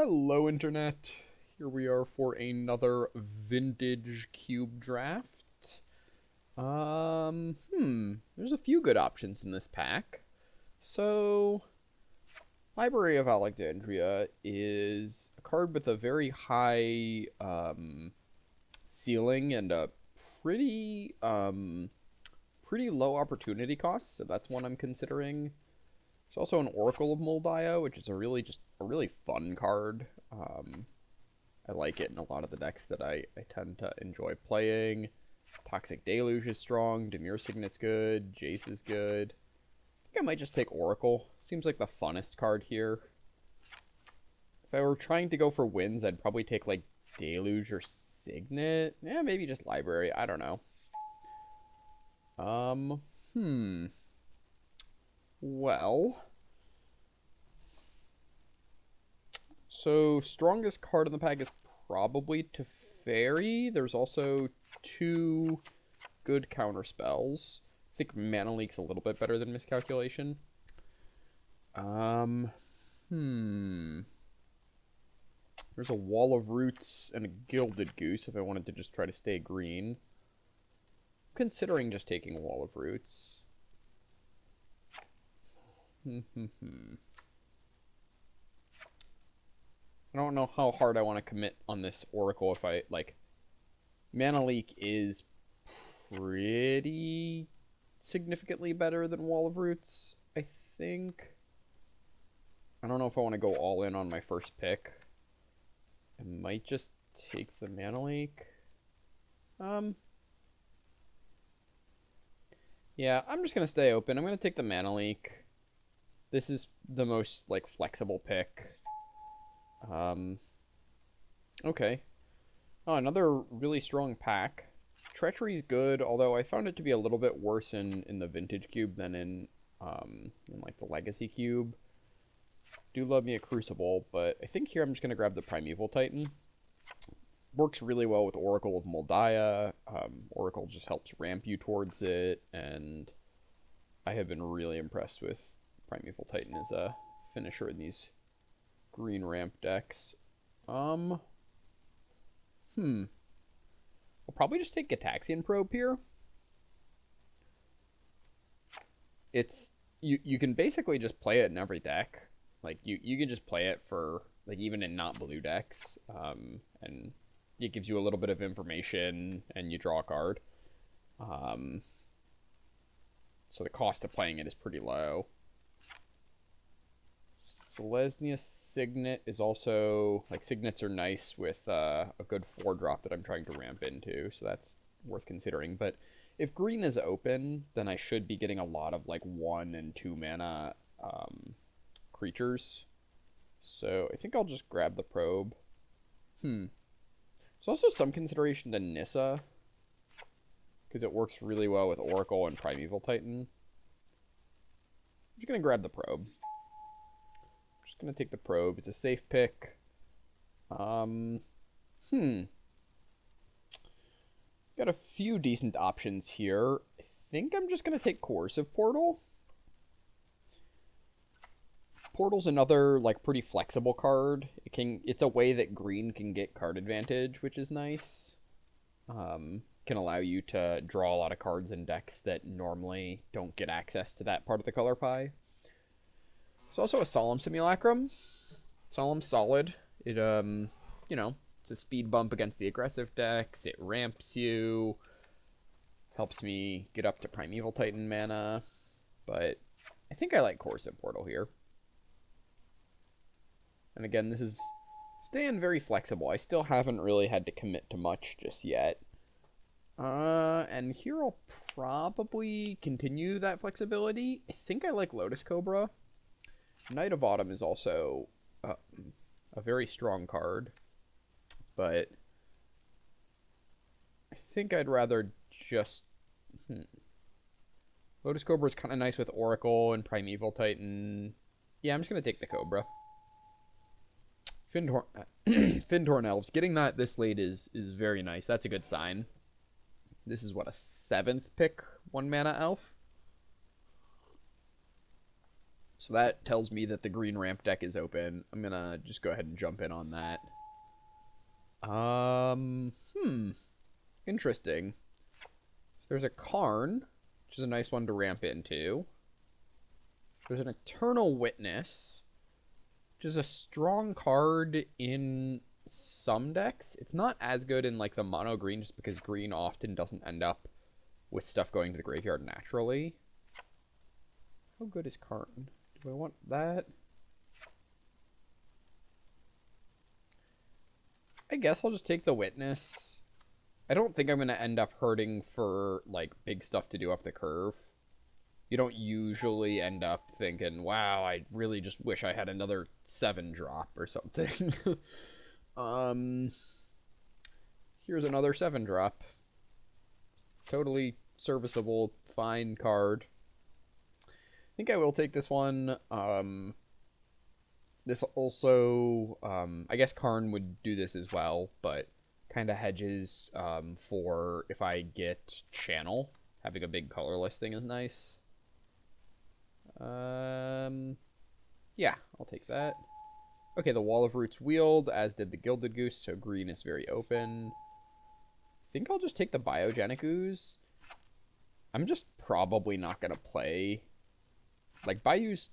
Hello, Internet. Here we are for another vintage cube draft. There's a few good options in this pack. So, Library of Alexandria is a card with a very high ceiling and a pretty pretty low opportunity cost, so that's one I'm considering. There's also an Oracle of Moldiah, which is a really fun card. I like it in a lot of the decks that I tend to enjoy playing. Toxic Deluge is strong. Demure Signet's good. Jace is good. I think I might just take Oracle. Seems like the funnest card here. If I were trying to go for wins, I'd probably take like Deluge or Signet. Yeah, maybe just Library. I don't know. Well, so strongest card in the pack is probably Teferi. There's also two good counter spells. I think Mana Leak's a little bit better than Miscalculation. There's a Wall of Roots and a Gilded Goose if I wanted to just try to stay green. I'm considering just taking a Wall of Roots. I don't know how hard I want to commit on this Oracle if I, like, Mana Leak is pretty significantly better than Wall of Roots, I think. I don't know if I want to go all in on my first pick. I might just take the Mana Leak. Yeah, I'm just going to stay open. I'm going to take the Mana Leak. This is the most, like, flexible pick. Okay. Oh, another really strong pack. Treachery's good, although I found it to be a little bit worse in the Vintage Cube than in like, the Legacy Cube. Do love me a Crucible, but I think here I'm just going to grab the Primeval Titan. Works really well with Oracle of Moldiah. Oracle just helps ramp you towards it, and I have been really impressed with Primeval Titan as a finisher in these green ramp decks. I'll probably just take Gitaxian Probe here. It's you can basically just play it in every deck. Like you can just play it for, like, even in not blue decks. And it gives you a little bit of information and you draw a card. So the cost of playing it is pretty low. Selesnya Signet is also, like, Signets are nice with a good 4-drop that I'm trying to ramp into, so that's worth considering. But if green is open, then I should be getting a lot of, like, 1 and 2 mana creatures. So I think I'll just grab the Probe. There's also some consideration to Nissa, because it works really well with Oracle and Primeval Titan. I'm just going to grab the Probe. Just going to take the Probe. It's a safe pick. Got a few decent options here. I think I'm just going to take Coercive Portal. Portal's another, like, pretty flexible card. It's a way that green can get card advantage, which is nice. Can allow you to draw a lot of cards in decks that normally don't get access to that part of the color pie. There's also a Solemn Simulacrum. Solemn's solid. It, it's a speed bump against the aggressive decks. It ramps you. Helps me get up to Primeval Titan mana. But I think I like Coercive Portal here. And again, this is staying very flexible. I still haven't really had to commit to much just yet. And here I'll probably continue that flexibility. I think I like Lotus Cobra. Knight of Autumn is also a very strong card, but I think I'd rather just... Lotus Cobra is kind of nice with Oracle and Primeval Titan. Yeah, I'm just going to take the Cobra. Fyndhorn Elves. Getting that this late is very nice. That's a good sign. This is, what, a 7th pick 1-mana elf? So that tells me that the green ramp deck is open. I'm gonna just go ahead and jump in on that. Interesting. There's a Karn, which is a nice one to ramp into. There's an Eternal Witness, which is a strong card in some decks. It's not as good in like the mono green just because green often doesn't end up with stuff going to the graveyard naturally. How good is Karn? Do I want that? I guess I'll just take the Witness. I don't think I'm going to end up hurting for like big stuff to do up the curve. You don't usually end up thinking, wow, I really just wish I had another 7 drop or something. Here's another 7 drop. Totally serviceable, fine card. I think I will take this one. This also, I guess Karn would do this as well, but kind of hedges for if I get Channel. Having a big colorless thing is nice. Yeah, I'll take that. Okay, the Wall of Roots wheeled, as did the Gilded Goose, so green is very open. I think I'll just take the Biogenic Ooze. I'm just probably not going to play. Like, Bayou's...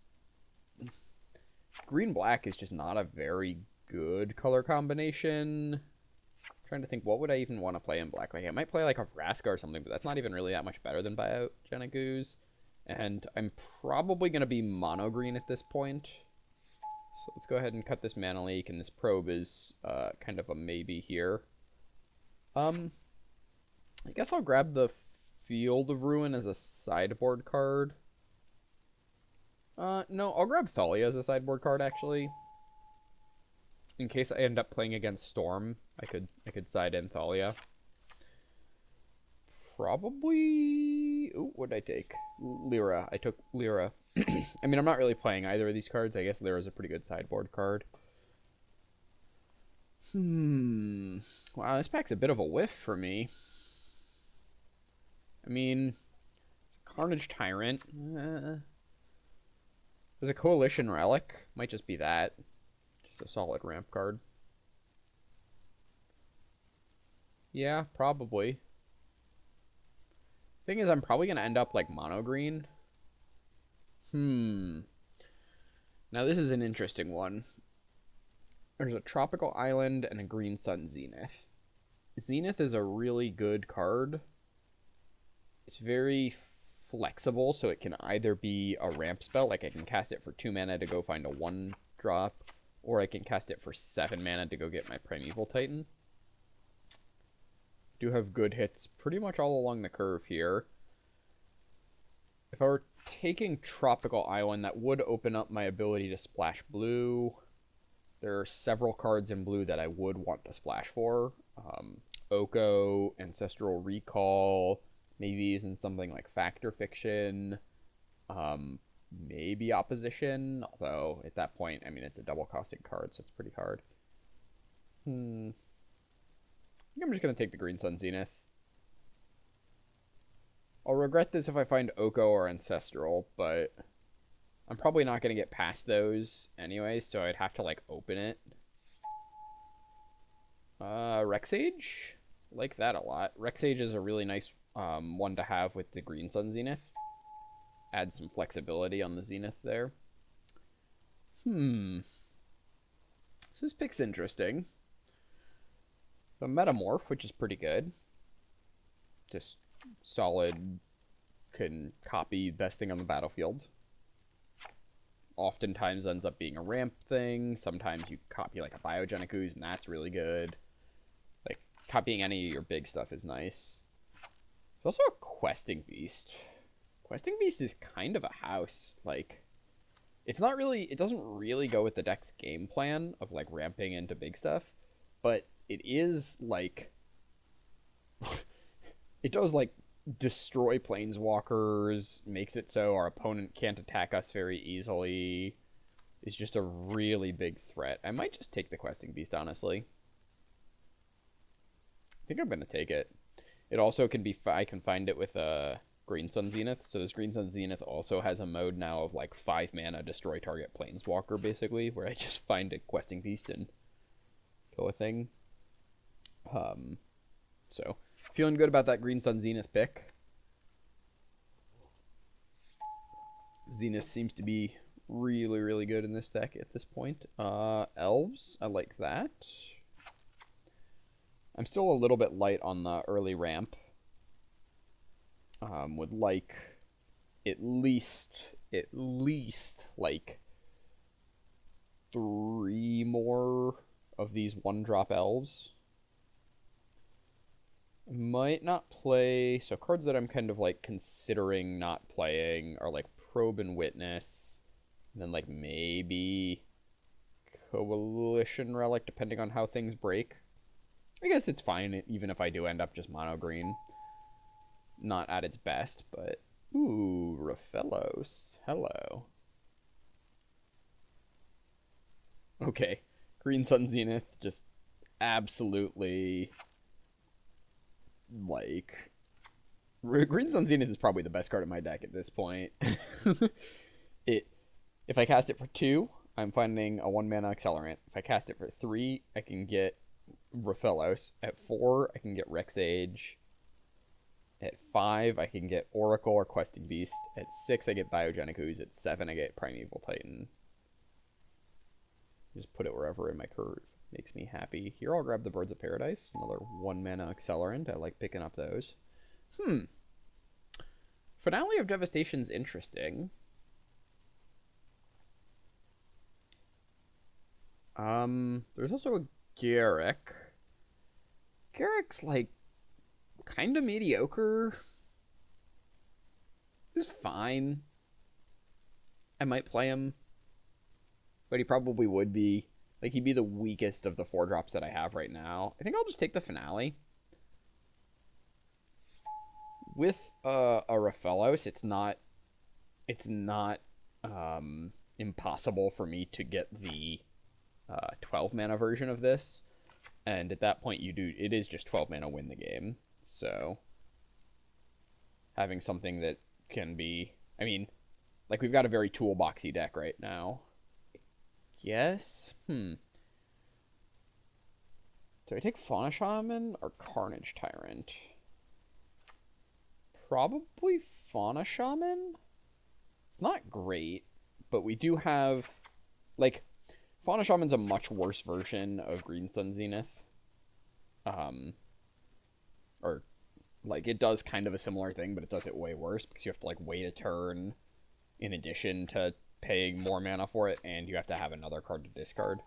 Green-black is just not a very good color combination. I'm trying to think, what would I even want to play in black? Like, I might play, like, a Vraska or something, but that's not even really that much better than Biogenic Ooze. And I'm probably going to be mono green at this point. So let's go ahead and cut this Mana Leak, and this Probe is kind of a maybe here. I guess I'll grab the Field of Ruin as a sideboard card. No, I'll grab Thalia as a sideboard card, actually. In case I end up playing against Storm, I could side in Thalia. Probably... Ooh, what did I take? Lyra. I took Lyra. I mean, I'm not really playing either of these cards. I guess Lyra's a pretty good sideboard card. Wow, this pack's a bit of a whiff for me. I mean, Carnage Tyrant. There's a Coalition Relic. Might just be that. Just a solid ramp card. Yeah, probably. Thing is, I'm probably going to end up like mono green. Now, this is an interesting one. There's a Tropical Island and a Green Sun Zenith. Zenith is a really good card. It's very flexible, so it can either be a ramp spell, like I can cast it for 2 mana to go find a 1-drop, or I can cast it for 7 mana to go get my Primeval Titan. Do have good hits pretty much all along the curve here. If I were taking Tropical Island, that would open up my ability to splash blue. There are several cards in blue that I would want to splash for. Oko, Ancestral Recall, maybe using something like Fact or Fiction, maybe Opposition, although at that point, I mean, it's a double-costed card, so it's pretty hard. I think I'm just going to take the Green Sun Zenith. I'll regret this if I find Oko or Ancestral, but I'm probably not going to get past those anyway, so I'd have to, like, open it. Rexage? Like that a lot. Rexage is a really nice one to have with the Green Sun Zenith. Add some flexibility on the Zenith there. So this pick's interesting. So Metamorph, which is pretty good. Just solid, can copy best thing on the battlefield. Oftentimes ends up being a ramp thing. Sometimes you copy like a Biogenic Ooze, and that's really good. Like, copying any of your big stuff is nice. There's also a Questing Beast. Questing Beast is kind of a house. Like, it's not really, it doesn't really go with the deck's game plan of like ramping into big stuff, but it is like, it does like destroy planeswalkers, makes it so our opponent can't attack us very easily. It's just a really big threat. I might just take the Questing Beast, honestly. I think I'm going to take it. It also can be, I can find it with a Green Sun Zenith. So this Green Sun Zenith also has a mode now of like 5 mana destroy target planeswalker, basically, where I just find a questing beast and kill a thing. So feeling good about that Green Sun Zenith pick. Zenith seems to be really, really good in this deck at this point. Elves, I like that. I'm still a little bit light on the early ramp. Would like at least like 3 more of these 1-drop elves. Might not play, so cards that I'm kind of like considering not playing are like Probe and Witness, and then like maybe Coalition Relic, depending on how things break. I guess it's fine even if I do end up just mono green. Not at its best, but ooh, Rofellos. Hello. Okay. Green Sun Zenith just absolutely like Green Sun Zenith is probably the best card in my deck at this point. If I cast it for 2, I'm finding a 1-mana accelerant. If I cast it for 3, I can get Rofellos. At 4, I can get Rexage. At 5, I can get Oracle or Questing Beast. At 6, I get Biogenic Ooze. At 7, I get Primeval Titan. Just put it wherever in my curve. Makes me happy. Here, I'll grab the Birds of Paradise. Another 1-mana accelerant. I like picking up those. Finale of Devastation's interesting. There's also a Garruk. Garruk's like kind of mediocre. He's fine. I might play him, but he probably would be. Like, he'd be the weakest of the 4-drops that I have right now. I think I'll just take the Finale. With a Rofellos, it's not impossible for me to get the 12 mana version of this, and at that point it is just 12 mana win the game. So having something that can be, I mean, like, we've got a very toolboxy deck right now. Yes. Do I take Fauna Shaman or Carnage Tyrant? Probably Fauna Shaman. It's not great, but we do have, like, Fauna Shaman's a much worse version of Green Sun Zenith. Or, like, it does kind of a similar thing, but it does it way worse because you have to, like, wait a turn in addition to paying more mana for it, and you have to have another card to discard.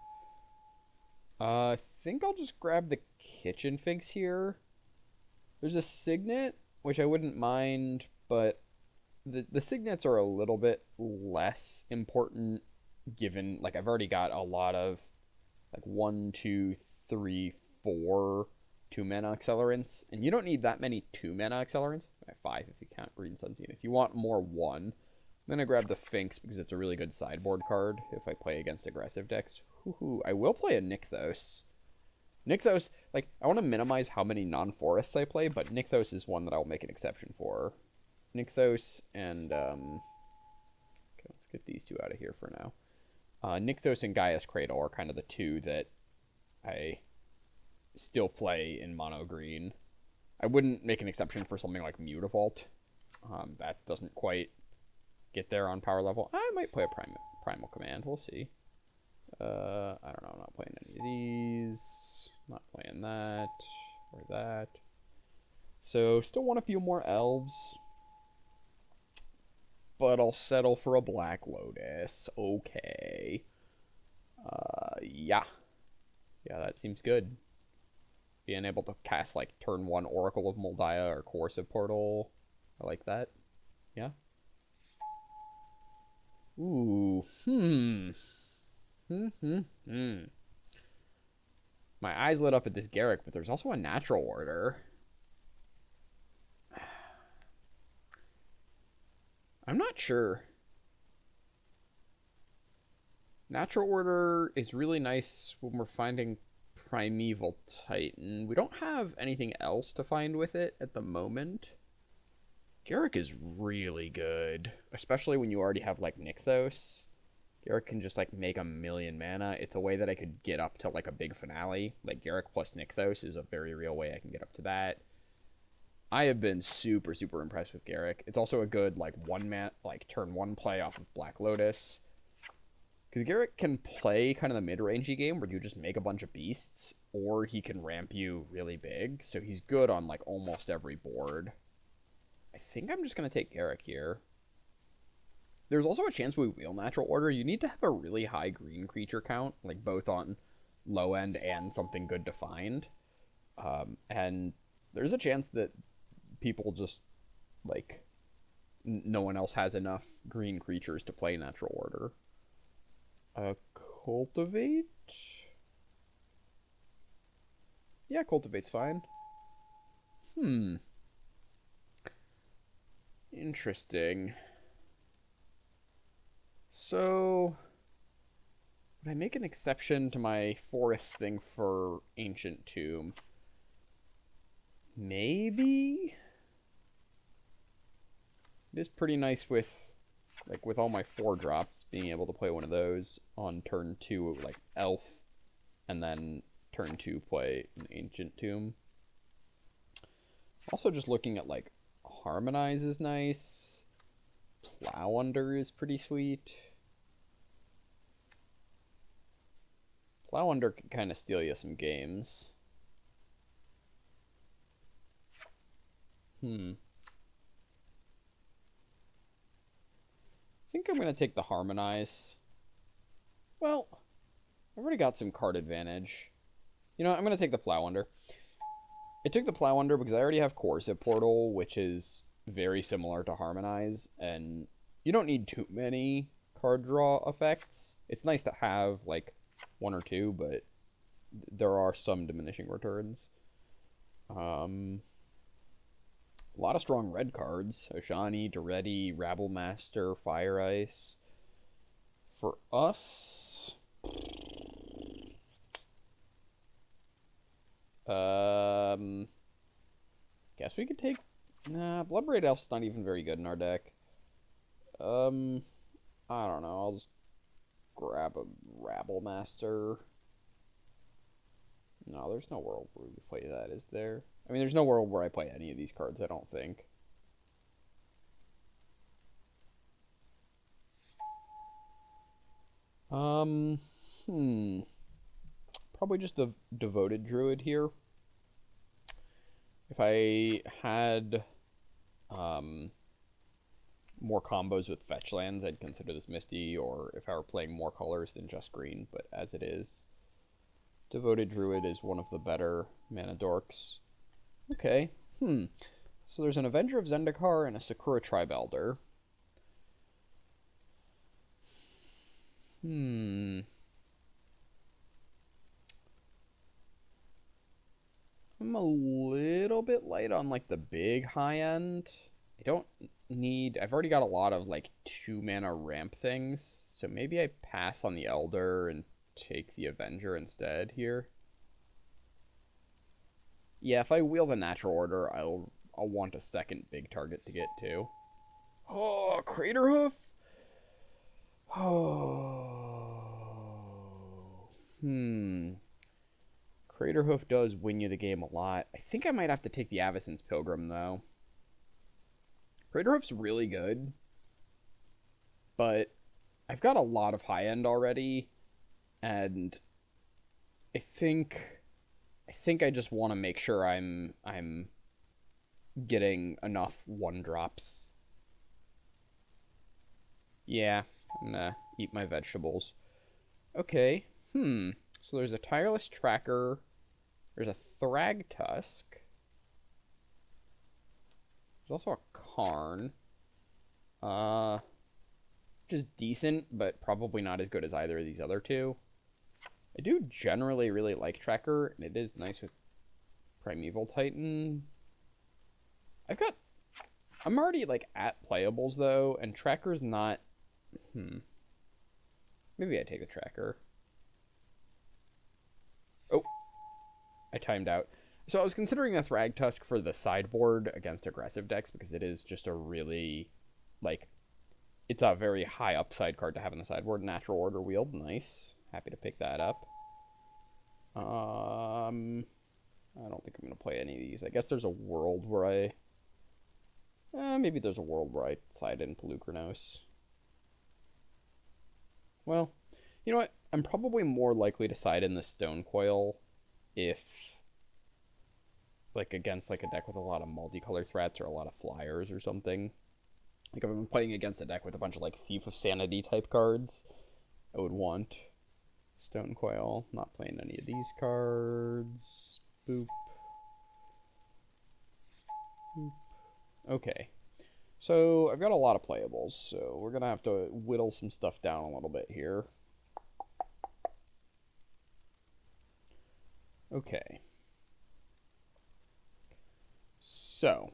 I think I'll just grab the Kitchen Finks here. There's a Signet, which I wouldn't mind, but the Signets are a little bit less important given, like, I've already got a lot of, like, 1, 2, 3, 4 2-mana accelerants, and you don't need that many 2-mana accelerants. 5 if you count Green Sun Zenith. If you want more 1, I'm going to grab the Finks because it's a really good sideboard card if I play against aggressive decks. I will play a Nykthos. Nykthos, like, I want to minimize how many non-forests I play, but Nykthos is one that I'll make an exception for. Nykthos and, okay, let's get these 2 out of here for now. Nykthos and Gaia's Cradle are kind of the 2 that I still play in mono green. I wouldn't make an exception for something like Mutavault. That doesn't quite get there on power level. I might play a Primal Command. We'll see. I don't know. I'm not playing any of these. Not playing that or that. So still want a few more elves. But I'll settle for a Black Lotus. Okay. Yeah. Yeah, that seems good. Being able to cast, like, turn 1 Oracle of Moldiah or Coercive Portal. I like that. Yeah. Ooh. My eyes lit up at this Garruk, but there's also a Natural Order. I'm not sure. Natural Order is really nice when we're finding Primeval Titan. We don't have anything else to find with it at the moment. Garruk is really good, especially when you already have like Nykthos. Garruk can just like make a million mana. It's a way that I could get up to like a big finale. Like Garruk plus Nykthos is a very real way I can get up to that. I have been super, super impressed with Garruk. It's also a good like turn one play off of Black Lotus. Because Garruk can play kind of the mid-rangey game where you just make a bunch of beasts, or he can ramp you really big. So he's good on like almost every board. I think I'm just going to take Garruk here. There's also a chance we wheel Natural Order. You need to have a really high green creature count, like both on low end and something good to find. And there's a chance that people just, like, no one else has enough green creatures to play Natural Order. Cultivate? Yeah, Cultivate's fine. Interesting. So, would I make an exception to my forest thing for Ancient Tomb? Maybe? It is pretty nice with all my 4-drops, being able to play one of those on turn 2, like Elf, and then turn 2 play an Ancient Tomb. Also just looking at, like, Harmonize is nice. Plow Under is pretty sweet. Plow Under can kind of steal you some games. I think I'm going to take the Harmonize. Well, I've already got some card advantage. You know what? I'm going to take the Plow Under. I took the Plow Under because I already have Corrosive Portal, which is very similar to Harmonize, and you don't need too many card draw effects. It's nice to have, like, 1 or 2, but there are some diminishing returns. A lot of strong red cards. Oshani, Daretti, Rabblemaster, Fire Ice. For us... guess we could take... Nah, Bloodbraid Elf's not even very good in our deck. I don't know. I'll just grab a Rabblemaster. No, there's no world where we play that, is there? I mean, there's no world where I play any of these cards, I don't think. Probably just the Devoted Druid here. If I had more combos with fetch lands, I'd consider this Misty, or if I were playing more colors than just green, but as it is, Devoted Druid is one of the better mana dorks. Okay, so there's an Avenger of Zendikar and a Sakura Tribe Elder. I'm a little bit light on, like, the big high end. I've already got a lot of, like, 2-mana ramp things, so maybe I pass on the Elder and take the Avenger instead here. Yeah, if I wheel the Natural Order, I'll want a second big target to get to. Oh, Craterhoof? Oh. Craterhoof does win you the game a lot. I think I might have to take the Avacyn's Pilgrim, though. Craterhoof's really good, but I've got a lot of high end already, and I think I just want to make sure I'm getting enough 1-drops. Yeah, I'm gonna eat my vegetables. Okay, so there's a Tireless Tracker. There's a Thragtusk. There's also a Karn. Which is decent, but probably not as good as either of these other two. I do generally really like Tracker, and it is nice with Primeval Titan. I'm already, like, at playables, though, and Tracker's not... Maybe I take the Tracker. Oh. I timed out. So I was considering a Thragtusk for the sideboard against aggressive decks because it is just a really, like, it's a very high upside card to have in the sideboard. Natural Order Wield, nice. Happy to pick that up. I don't think I'm going to play any of these. I guess there's a world where maybe there's a world where I side in Pelucranos. Well, you know what? I'm probably more likely to side in the Stonecoil if, like, against, like, a deck with a lot of multicolor threats or a lot of flyers or something. Like, if I'm playing against a deck with a bunch of, like, Thief of Sanity type cards, I would want Stonecoil. Not playing any of these cards. Boop. Boop. Okay. So, I've got a lot of playables, so we're going to have to whittle some stuff down a little bit here. Okay. So,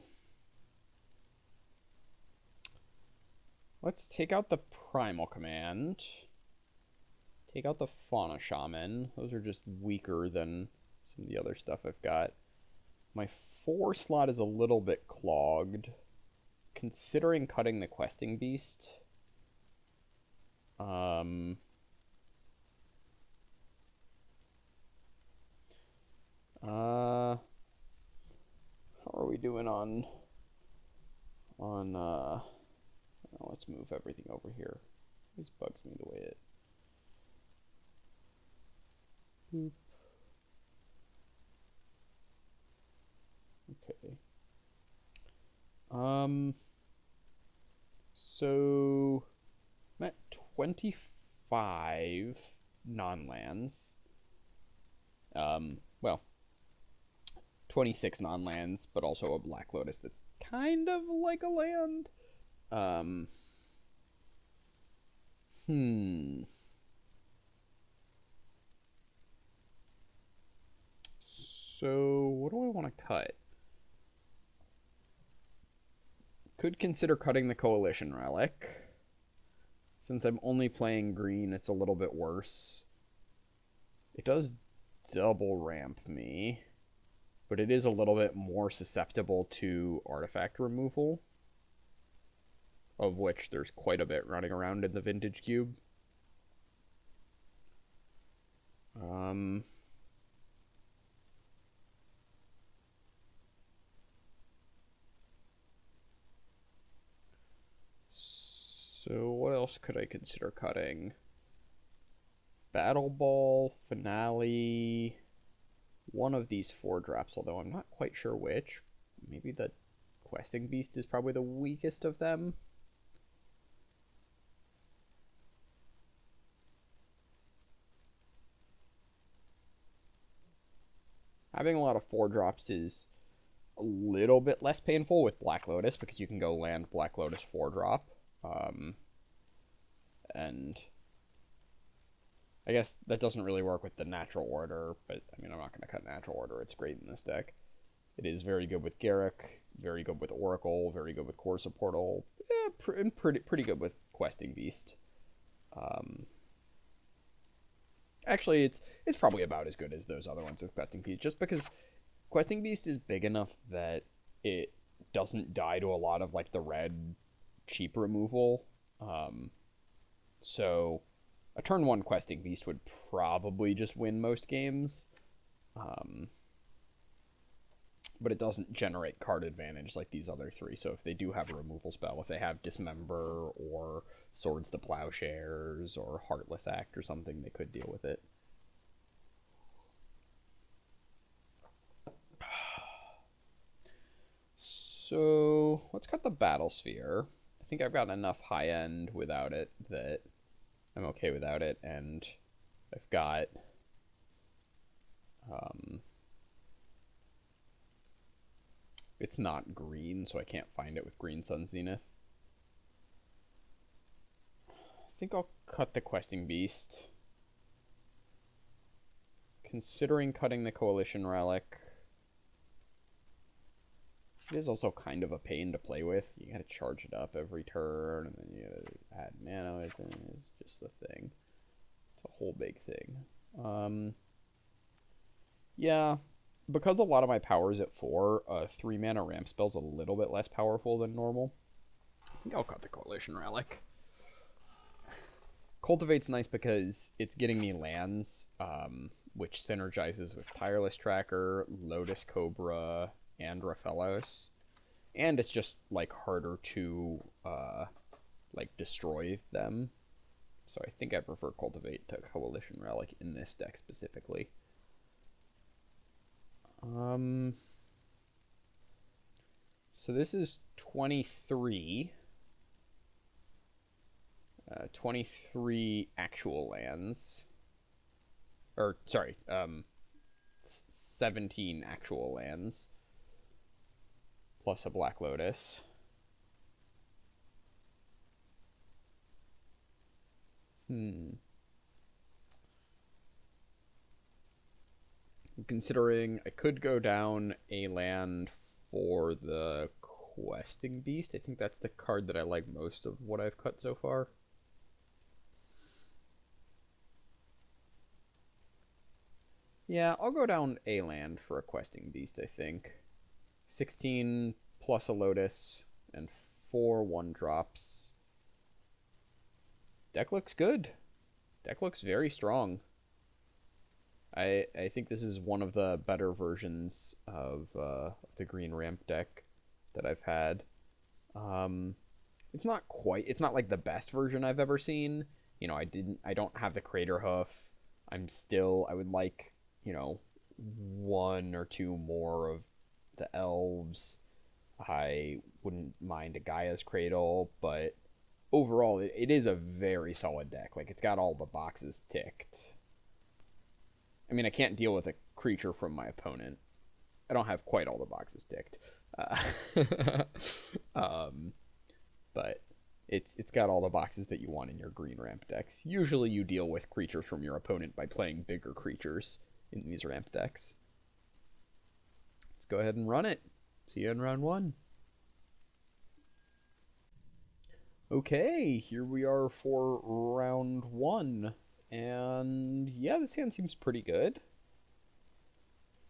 let's take out the Primal Command. Take out the Fauna Shaman. Those are just weaker than some of the other stuff I've got. My 4 slot is a little bit clogged. Considering cutting the Questing Beast. How are we doing on let's move everything over here. This bugs me the way it. Boop. Okay. So I'm at 25 non-lands. Well, 26 non-lands, but also a Black Lotus that's kind of like a land. So, what do I want to cut? Could consider cutting the Coalition Relic. Since I'm only playing green, it's a little bit worse. It does double ramp me, but it is a little bit more susceptible to artifact removal, of which there's quite a bit running around in the Vintage Cube. So what else could I consider cutting? Battle Ball, Finale, one of these 4-drops, although I'm not quite sure which. Maybe the Questing Beast is probably the weakest of them. Having a lot of 4-drops is a little bit less painful with Black Lotus because you can go land Black Lotus 4-drop. And I guess that doesn't really work with the Natural Order, but I mean, I'm not going to cut Natural Order. It's great in this deck. It is very good with Garruk, very good with Oracle, very good with Corsa Portal, and pretty good with Questing Beast. Actually, it's probably about as good as those other ones with Questing Beast, just because Questing Beast is big enough that it doesn't die to a lot of, like, the red cheap removal. So a turn 1 Questing Beast would probably just win most games. But it doesn't generate card advantage like these other 3. So if they do have a removal spell, if they have Dismember or Swords to Plowshares or Heartless Act or something, they could deal with it. So let's cut the Battle Sphere. I think I've got enough high end without it that I'm okay without it, and I've got it's not green, so I can't find it with Green Sun Zenith. I think I'll cut the Questing Beast. Considering cutting the Coalition Relic. It is also kind of a pain to play with. You gotta charge it up every turn, and then you gotta add mana. It's just a thing. It's a whole big thing. Yeah, because a lot of my power is at 4, 3 mana ramp spell's a little bit less powerful than normal. I think I'll cut the Coalition Relic. Cultivate's nice because it's getting me lands, which synergizes with Tireless Tracker, Lotus Cobra, and Raphaelos. And it's just, like, harder to, like, destroy them. So I think I prefer Cultivate to Coalition Relic in this deck specifically. So this is 23. 23 actual lands. Or, sorry, 17 actual lands. Plus a Black Lotus. Considering I could go down a land for the Questing Beast. I think that's the card that I like most of what I've cut so far. Yeah, I'll go down a land for a Questing Beast, I think. 16 plus a Lotus and 4 1-drops. Deck looks good. Deck looks very strong. I think this is one of the better versions of the green ramp deck that I've had. It's not like the best version I've ever seen. You know, I don't have the Crater Hoof. I would like, you know, 1 or 2 more of the elves. I wouldn't mind a Gaia's Cradle, but overall it is a very solid deck. Like, it's got all the boxes ticked. I mean, I can't deal with a creature from my opponent. I don't have quite all the boxes ticked. But it's got all the boxes that you want in your green ramp decks. Usually you deal with creatures from your opponent by playing bigger creatures in these ramp decks. Let's go ahead and run it. See you in round 1. Okay, here we are for round 1. And yeah, this hand seems pretty good.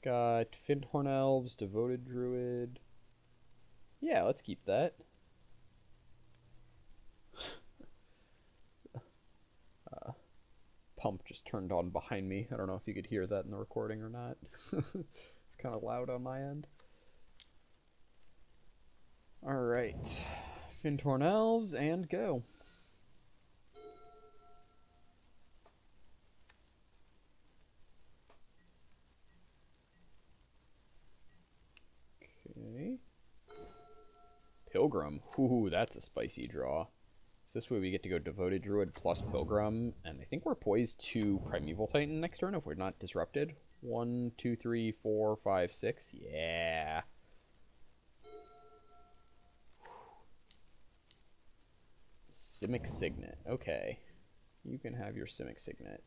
Got Fyndhorn Elves, Devoted Druid. Yeah, let's keep that. Pump just turned on behind me. I don't know if you could hear that in the recording or not. It's kind of loud on my end. Alright. Fyndhorn Elves and go. Okay. Pilgrim. Ooh, that's a spicy draw. So this way we get to go Devoted Druid plus Pilgrim, and I think we're poised to Primeval Titan next turn if we're not disrupted. 1, 2, 3, 4, 5, 6. Yeah. Simic Signet. Okay. You can have your Simic Signet.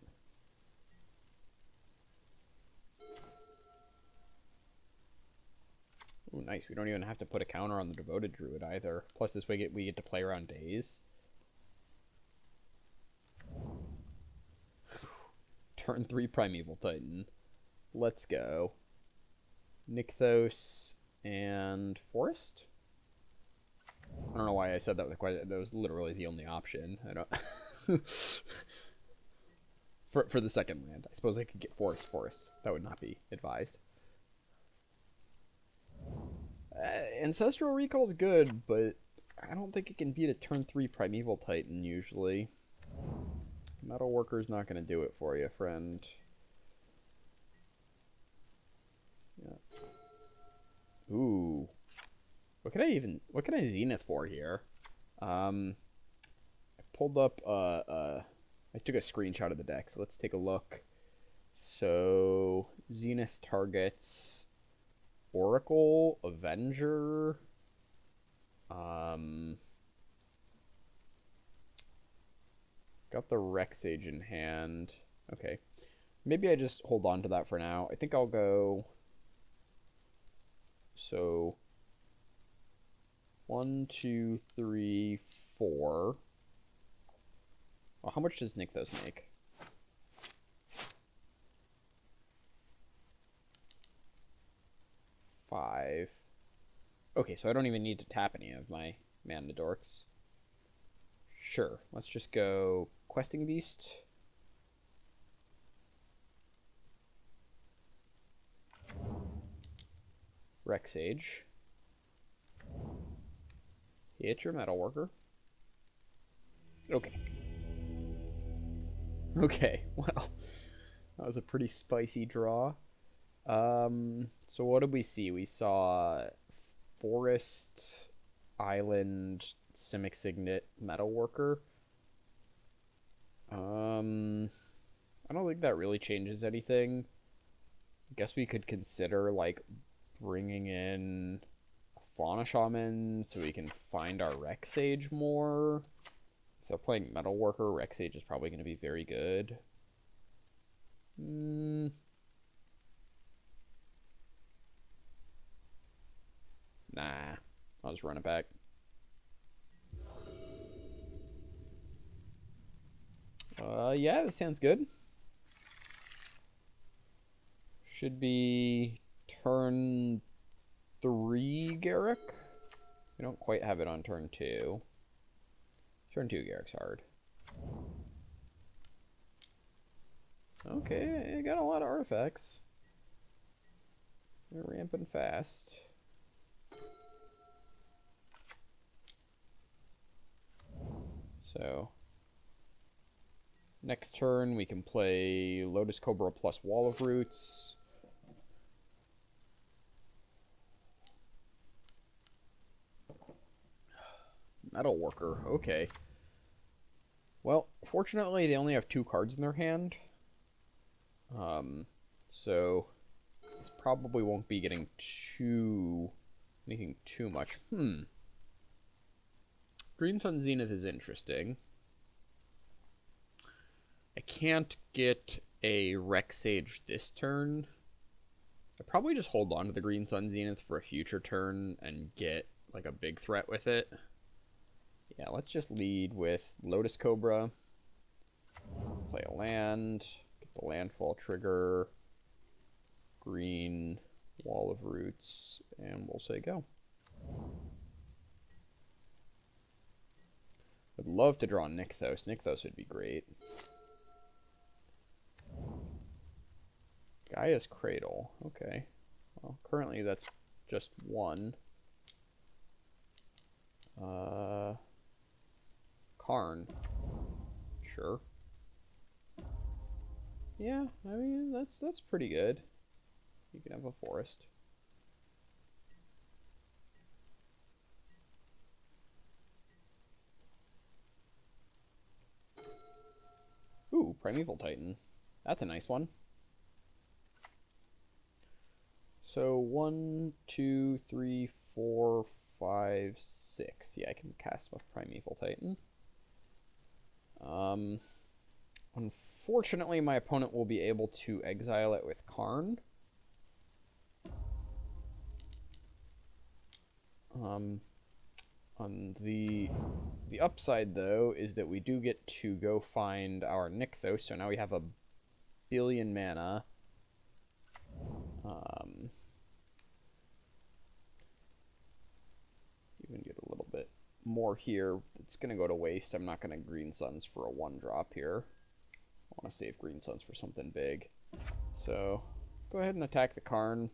Ooh, nice. We don't even have to put a counter on the Devoted Druid either. Plus this way we get to play around Daze. Turn 3 Primeval Titan. Let's go. Nykthos and Forest? I don't know why I said that with a question. That was literally the only option. I don't... for the second land. I suppose I could get Forest. That would not be advised. Ancestral Recall's good, but I don't think it can beat a turn 3 Primeval Titan usually. Metalworker's not going to do it for you, friend. Yeah. Ooh. What can I Zenith for here? I pulled up, I took a screenshot of the deck, so let's take a look. So, Zenith targets Oracle, Avenger, got the Rexage in hand. Okay. Maybe I just hold on to that for now. I think I'll go... So... 1, 2, 3, 4. Oh, how much does Nykthos make? 5. Okay, so I don't even need to tap any of my mana dorks. Sure, let's just go Questing Beast. Rexage. Hit your Metalworker. Okay. Okay, well, that was a pretty spicy draw. So what did we see? We saw Forest, Island, Simic Signet, Metalworker. I don't think that really changes anything. I guess we could consider, like, bringing in a Fauna Shaman so we can find our Rexage more. If they're playing Metalworker, Rexage is probably going to be very good. Nah, I'll just run it back. Yeah, that sounds good. Should be turn 3 Garruk. We don't quite have it on turn 2. Turn 2 Garruk's hard. Okay, I got a lot of artifacts. They're ramping fast. So, next turn we can play Lotus Cobra plus Wall of Roots. Metalworker, okay. Well, fortunately they only have 2 cards in their hand. So this probably won't be getting anything too much. Green Sun Zenith is interesting. I can't get a Rexage this turn. I probably just hold on to the Green Sun Zenith for a future turn and get like a big threat with it. Yeah, let's just lead with Lotus Cobra. Play a land. Get the landfall trigger. Green Wall of Roots. And we'll say go. I'd love to draw Nykthos. Nykthos would be great. Gaia's Cradle. Okay. Well, currently that's just 1. Karn. Sure. Yeah, I mean, that's pretty good. You can have a forest. Ooh, Primeval Titan. That's a nice one. So 1, 2, 3, 4, 5, 6. Yeah, I can cast with Primeval Titan. Unfortunately, my opponent will be able to exile it with Karn. On the upside, though, is that we do get to go find our Nykthos. So now we have a billion mana. Even get a little bit more here. It's going to go to waste. I'm not going to Green Suns for a 1-drop here. I want to save Green Suns for something big. So go ahead and attack the Karn.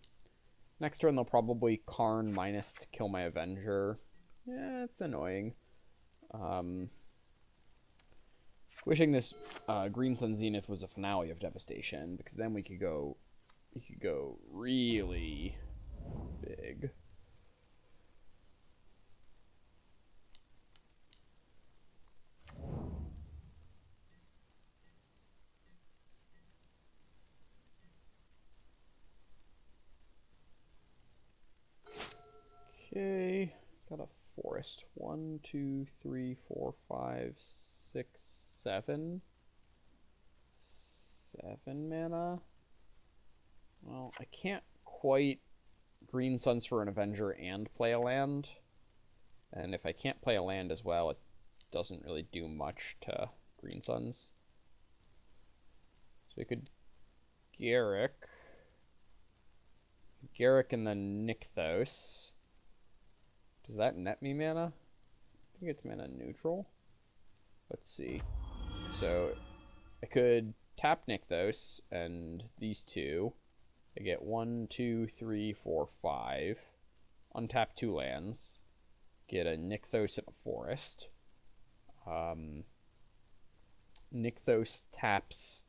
Next turn they'll probably Karn minus to kill my Avenger. Yeah, it's annoying. Wishing this Green Sun Zenith was a finale of Devastation, because then we could go really big. Okay, got a forest. 1, 2, 3, 4, 5, 6, 7. 7 mana. Well, I can't quite Green Suns for an Avenger and play a land. And if I can't play a land as well, it doesn't really do much to Green Suns. So we could Garruk. Garruk and then Nykthos. Does that net me mana? I think it's mana neutral. Let's see. So I could tap Nykthos and these two. I get 1, 2, 3, 4, 5. Untap 2 lands. Get a Nykthos and a forest. Nykthos taps.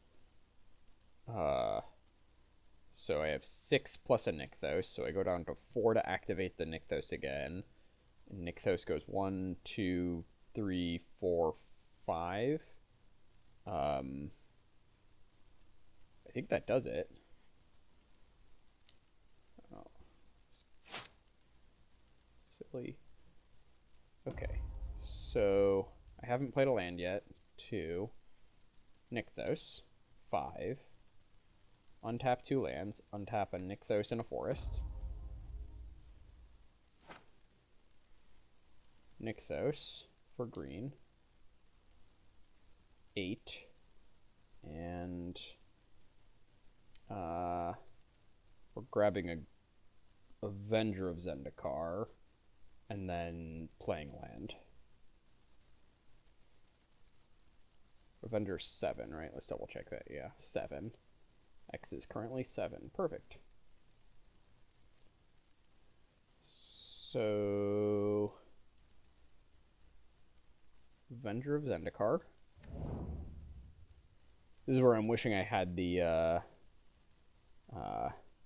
So I have 6 plus a Nykthos, so I go down to 4 to activate the Nykthos again. And Nykthos goes 1, 2, 3, 4, 5. I think that does it. Oh. Silly. Okay, so I haven't played a land yet. 2. Nykthos. 5. Untap 2 lands. Untap a Nykthos and a forest. Nykthos for green. 8. And we're grabbing a Avenger of Zendikar and then playing land. Avenger 7, right? Let's double check that. Yeah, 7. X is currently 7. Perfect. So Avenger of Zendikar. This is where I'm wishing I had the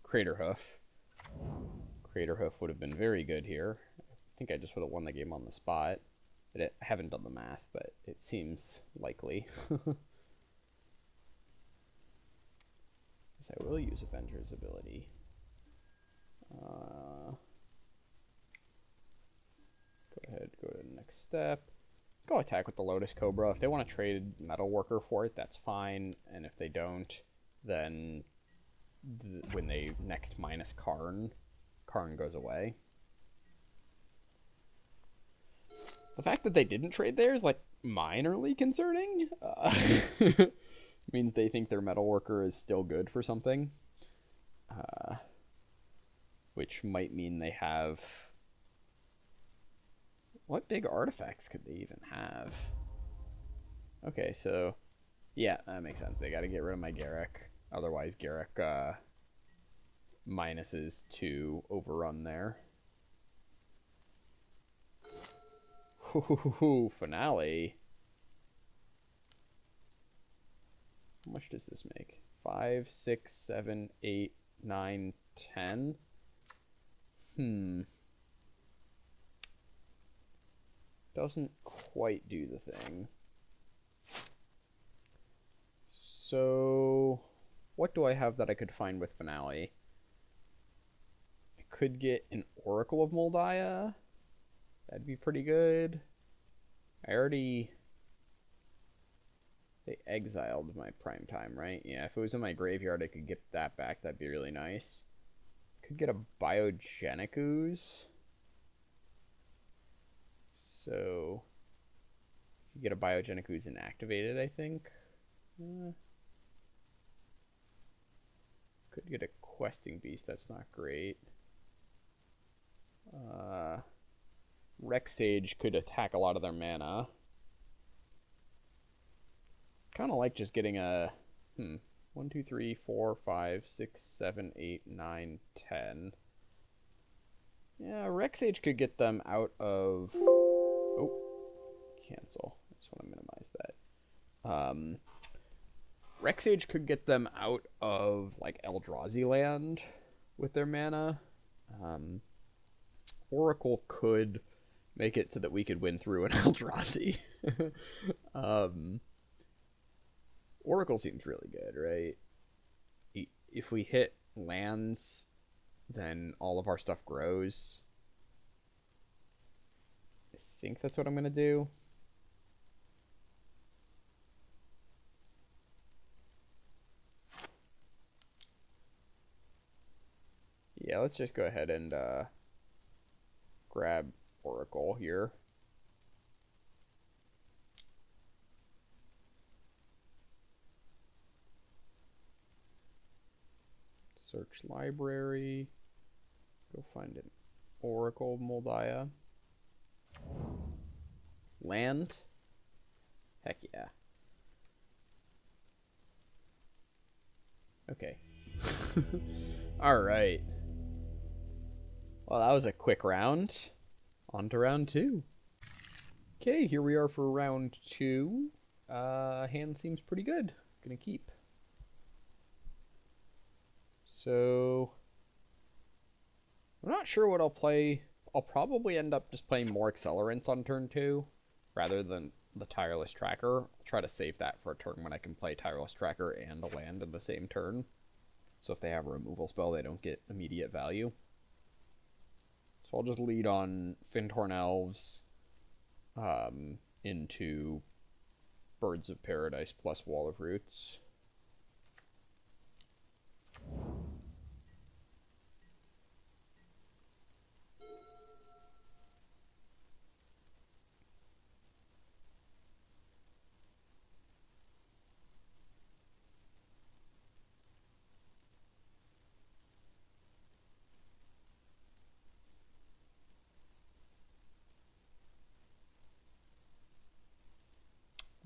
Craterhoof. Craterhoof would have been very good here. I think I just would have won the game on the spot. But I haven't done the math, but it seems likely. Yes, I will use Avenger's ability. Go ahead, go to the next step. Go attack with the Lotus Cobra. If they want to trade Metalworker for it, that's fine. And if they don't, then when they next minus Karn, Karn goes away. The fact that they didn't trade there is like minorly concerning. Means they think their Metalworker is still good for something. Which might mean they have... What big artifacts could they even have? Okay, so... Yeah, that makes sense. They gotta get rid of my Garruk. Otherwise, Garruk minuses to overrun there. Finale. How much does this make? 5, 6, 7, 8, 9, 10. Doesn't quite do the thing. So, what do I have that I could find with Finale? I could get an Oracle of Moldiah. That'd be pretty good. I already... They exiled my prime time, right? Yeah, if it was in my graveyard, I could get that back. That'd be really nice. Could get a Biogenic Ooze. So, if you get a Biogenic Ooze inactivated, I think. Could get a Questing Beast. That's not great. Rexage could attack a lot of their mana. Kind of like just getting a 1, 2, 3, 4, 5, 6, 7, 8, 9, 10. Yeah, Rexage could get them out of... Oh, cancel. I just want to minimize that. Rexage could get them out of like Eldrazi land with their mana. Oracle could make it so that we could win through an Eldrazi. Oracle seems really good, right? If we hit lands, then all of our stuff grows. I think that's what I'm going to do. Yeah, let's just go ahead and grab Oracle here. Search library. Go find an Oracle of Moldiah. Land? Heck yeah. Okay. Alright. Well, that was a quick round. On to round 2. Okay, here we are for round 2. Hand seems pretty good. Gonna keep. So, I'm not sure what I'll play. I'll probably end up just playing more Accelerants on turn 2 rather than the Tireless Tracker. I'll try to save that for a turn when I can play Tireless Tracker and a land in the same turn. So if they have a removal spell, they don't get immediate value. So I'll just lead on Fyndhorn Elves into Birds of Paradise plus Wall of Roots.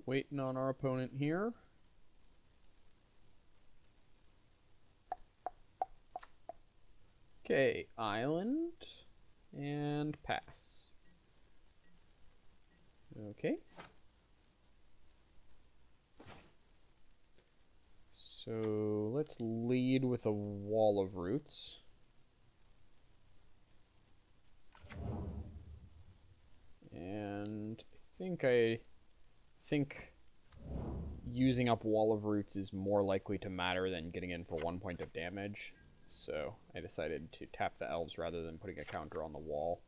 Waiting on our opponent here. Okay, island and pass. Okay. So let's lead with a Wall of Roots. And I think using up Wall of Roots is more likely to matter than getting in for 1 point of damage. So I decided to tap the elves rather than putting a counter on the wall.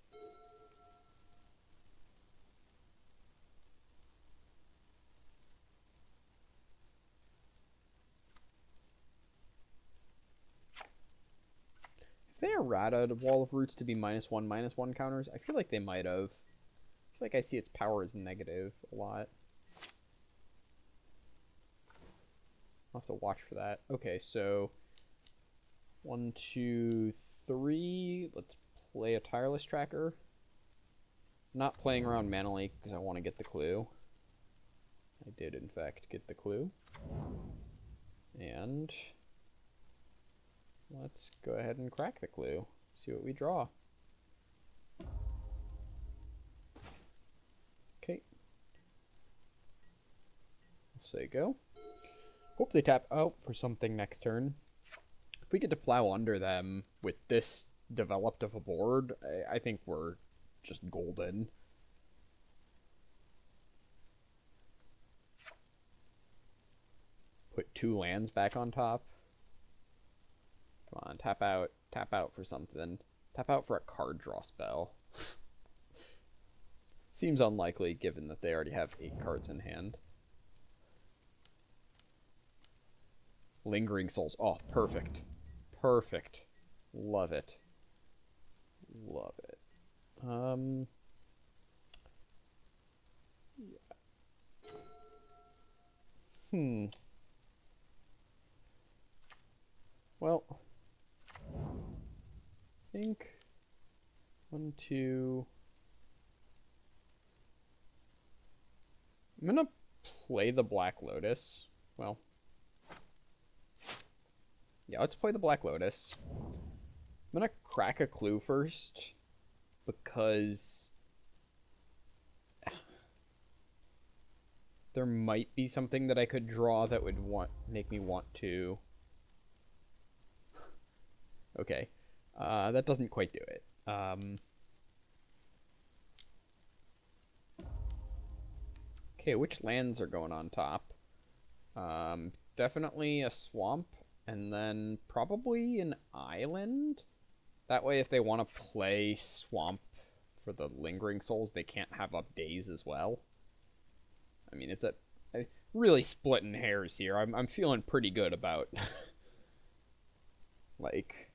If they errata Wall of Roots to be -1/-1 counters, I feel like they might have. I feel like I see its power as negative a lot. I'll have to watch for that. Okay, so 1, 2, 3. Let's play a Tireless Tracker. I'm not playing around Mana Leak because I want to get the clue. I did, in fact, get the clue. And let's go ahead and crack the clue. See what we draw. Okay. I'll say go. Hope they tap out for something next turn. If we get to plow under them with this developed of a board, I think we're just golden. Put 2 lands back on top. Come on, tap out for something. Tap out for a card draw spell. Seems unlikely given that they already have 8 cards in hand. Lingering Souls. Oh, perfect. Perfect. Love it. Love it. Yeah. Well, I think 1, 2. I'm gonna play the Black Lotus. Well, yeah, let's play the Black Lotus. I'm gonna crack a clue first because there might be something that I could draw that would make me want to. Okay, that doesn't quite do it. Okay, which lands are going on top? Definitely a swamp, and then probably an island. That way, if they want to play swamp for the Lingering Souls, they can't have up days as well. I mean, it's really splitting hairs here. I'm feeling pretty good about like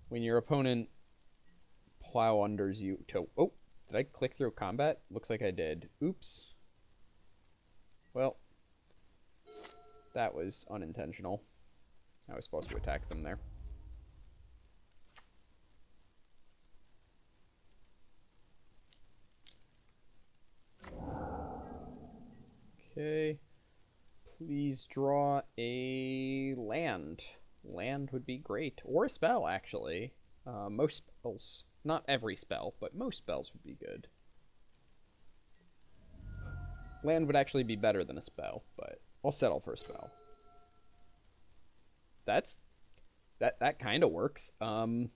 when your opponent plow unders you to. Oh, did I click through combat? Looks like I did. Oops. Well, that was unintentional. I was supposed to attack them there. Okay. Please draw a land. Land would be great. Or a spell, actually. Most spells. Not every spell, but most spells would be good. Land would actually be better than a spell, but I'll settle for a spell. That kind of works. How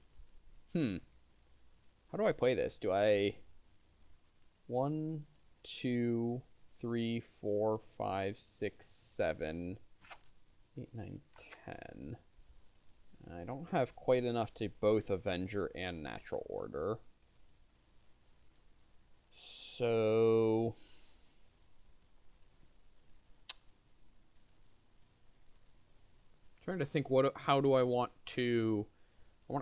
do I play this? Do I 1, 2, 3, 4, 5, 6, 7, 8, 9, 10. I don't have quite enough to both Avenger and Natural Order. So trying to think how do I want to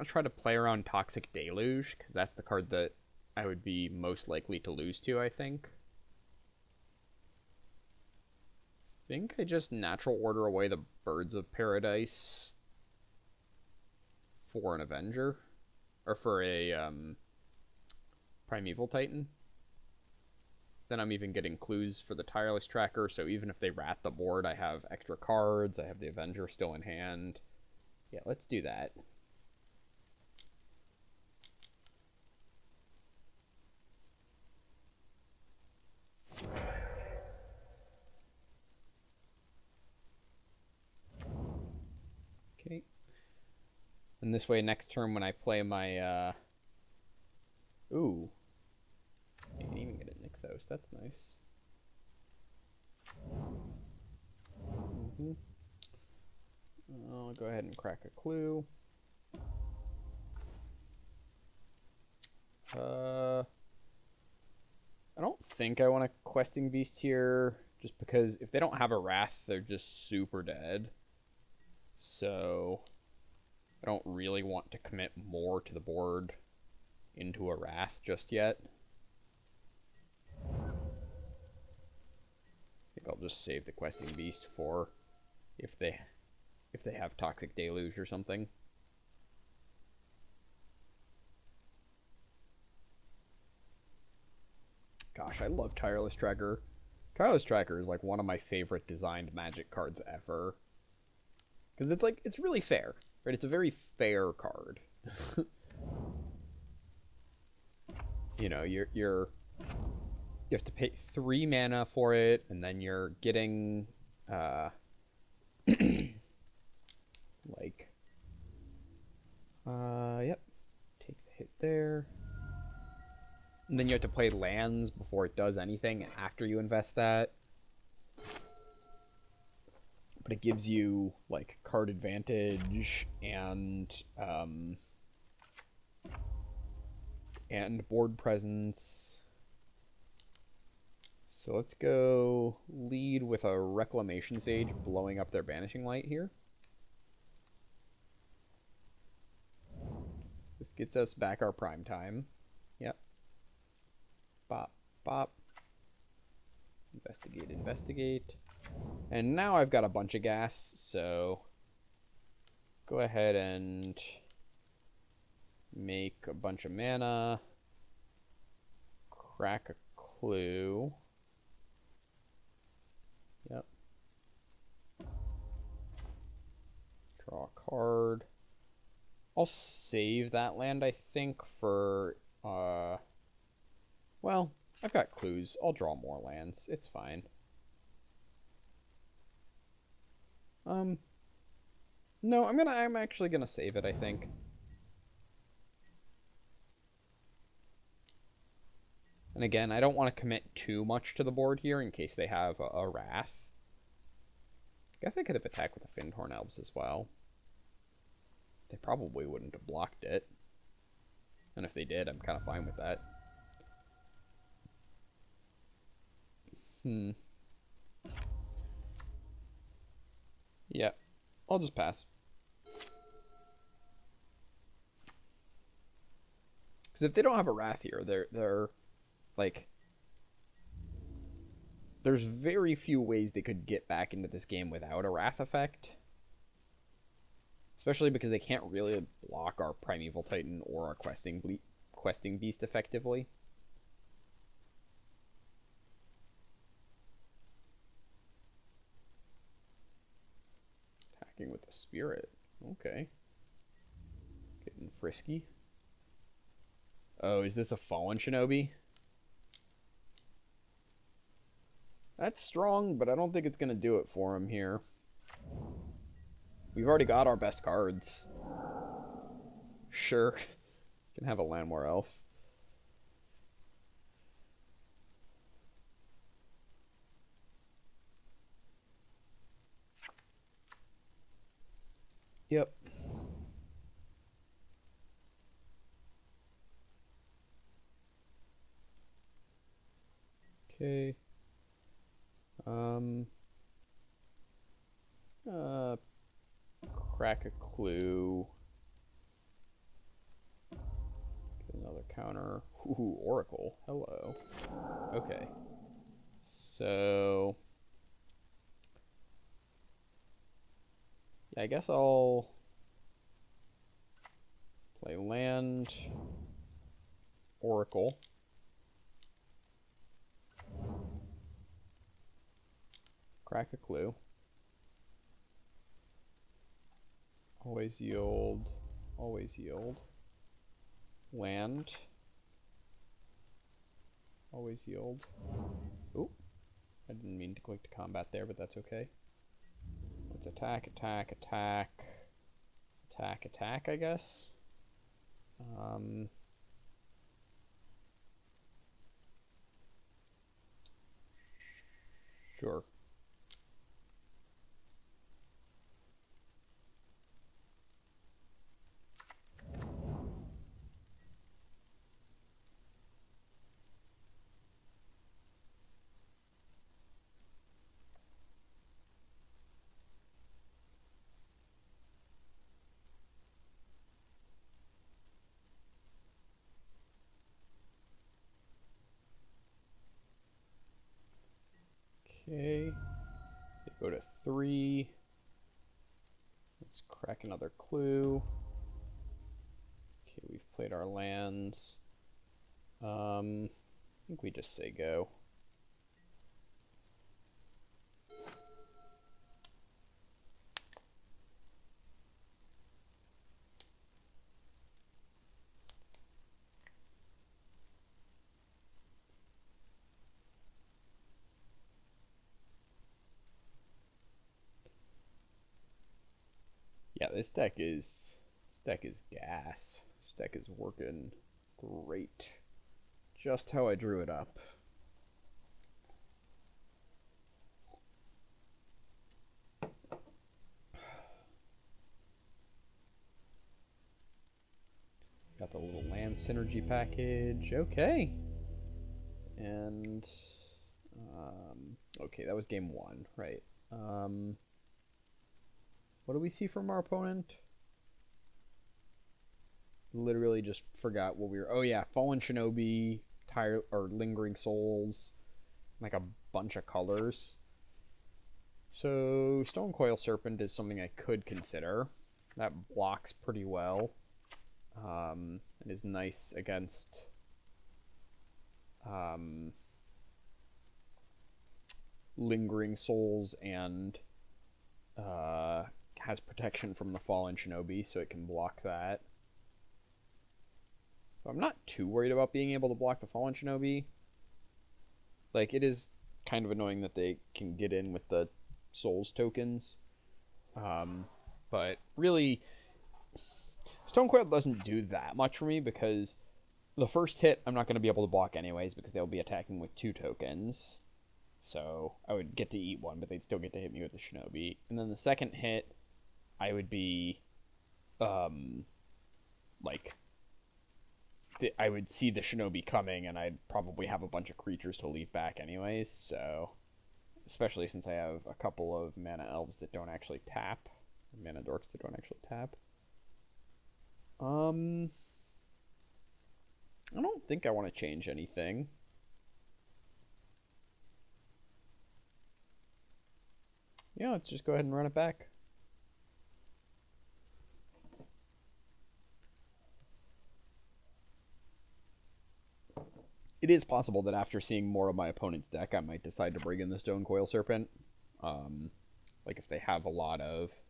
try to play around Toxic Deluge, because that's the card that I would be most likely to lose to, I think. I think I just Natural Order away the Birds of Paradise for an Avenger, or for a Primeval Titan. Then I'm even getting clues for the Tireless Tracker, so even if they rat the board, I have extra cards, I have the Avenger still in hand. Yeah, let's do that. Okay. And this way, next turn when I play my, ooh. I didn't even get a Nykthos, that's nice. I'll go ahead and crack a clue. I don't think I want a Questing Beast here, just because if they don't have a Wrath, they're just super dead. So I don't really want to commit more to the board into a Wrath just yet. I think I'll just save the Questing Beast for if they have Toxic Deluge or something. Gosh, I love Tireless Tracker. Tireless Tracker is like one of my favorite designed Magic cards ever. Because it's really fair, right? It's a very fair card. You know, you have to pay 3 mana for it, and then you're getting yep, take the hit there. And then you have to play lands before it does anything after you invest that. But it gives you like card advantage and board presence. So let's go lead with a Reclamation Sage blowing up their Banishing Light here. This gets us back our prime time. Yep. Bop, bop. Investigate, investigate. And now I've got a bunch of gas, so go ahead and make a bunch of mana. Crack a clue. Yep. Draw a card. I'll save that land, I think, for, well, I've got clues. I'll draw more lands. It's fine. No, I'm actually gonna save it, I think. And again, I don't want to commit too much to the board here in case they have a Wrath. I guess I could have attacked with the Fyndhorn Elves as well. They probably wouldn't have blocked it. And if they did, I'm kind of fine with that. Yeah, I'll just pass. Because if they don't have a Wrath here, they're like, there's very few ways they could get back into this game without a Wrath effect. Especially because they can't really block our Primeval Titan or our Questing Beast effectively. Attacking with the spirit. Okay. Getting frisky. Oh, is this a fallen shinobi? That's strong, but I don't think it's going to do it for him here. We've already got our best cards. Sure. Can have a Llanowar Elf. Yep. Okay. Crack a clue. Get another counter. Ooh, Oracle. Hello. Okay. So... yeah, I guess I'll play land, Oracle. Crack a clue. Always yield. Always yield. Land. Always yield. Ooh. I didn't mean to click to combat there, but that's okay. Let's attack, attack, attack. Attack, attack, I guess. Sure. Okay. They go to 3. Let's crack another clue. Okay, we've played our lands. I think we just say go. Yeah, this deck is gas. This deck is working great. Just how I drew it up. Got the little land synergy package. Okay. And okay, that was game 1, right? What do we see from our opponent? Literally just forgot what we were. Oh yeah, Fallen Shinobi, Tire or Lingering Souls, like a bunch of colors. So Stonecoil Serpent is something I could consider. That blocks pretty well. It is nice against Lingering Souls and has protection from the Fallen Shinobi, so it can block that. So I'm not too worried about being able to block the Fallen Shinobi. Like, it is kind of annoying that they can get in with the Souls tokens. But really, Stonecoil doesn't do that much for me because the first hit I'm not going to be able to block anyways because they'll be attacking with 2 tokens. So I would get to eat 1, but they'd still get to hit me with the Shinobi. And then the second hit, I would be, like, I would see the Shinobi coming, and I'd probably have a bunch of creatures to leave back anyways, so... especially since I have a couple of mana elves that don't actually tap. Mana dorks that don't actually tap. I don't think I want to change anything. Yeah, let's just go ahead and run it back. It is possible that after seeing more of my opponent's deck, I might decide to bring in the Stonecoil Serpent. Like if they have a lot of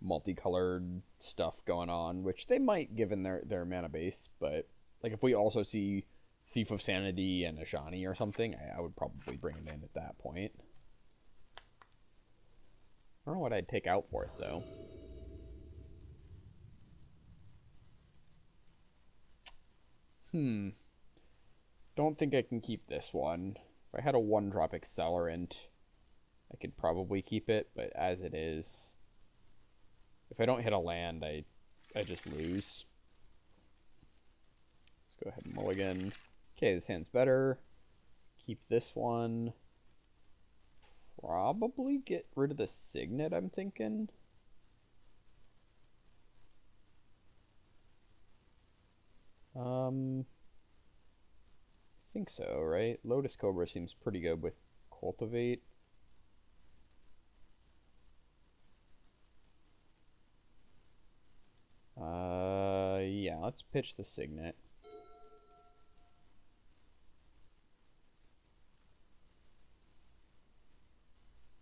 multicolored stuff going on, which they might given their mana base, but like if we also see Thief of Sanity and Ashani or something, I would probably bring it in at that point. I don't know what I'd take out for it though. Don't think I can keep this one. If I had a 1-drop Accelerant, I could probably keep it, but as it is, if I don't hit a land, I just lose. Let's go ahead and mulligan. Okay, this hand's better. Keep this one. Probably get rid of the Signet, I'm thinking. I think so, right? Lotus Cobra seems pretty good with Cultivate. Yeah, let's pitch the Signet.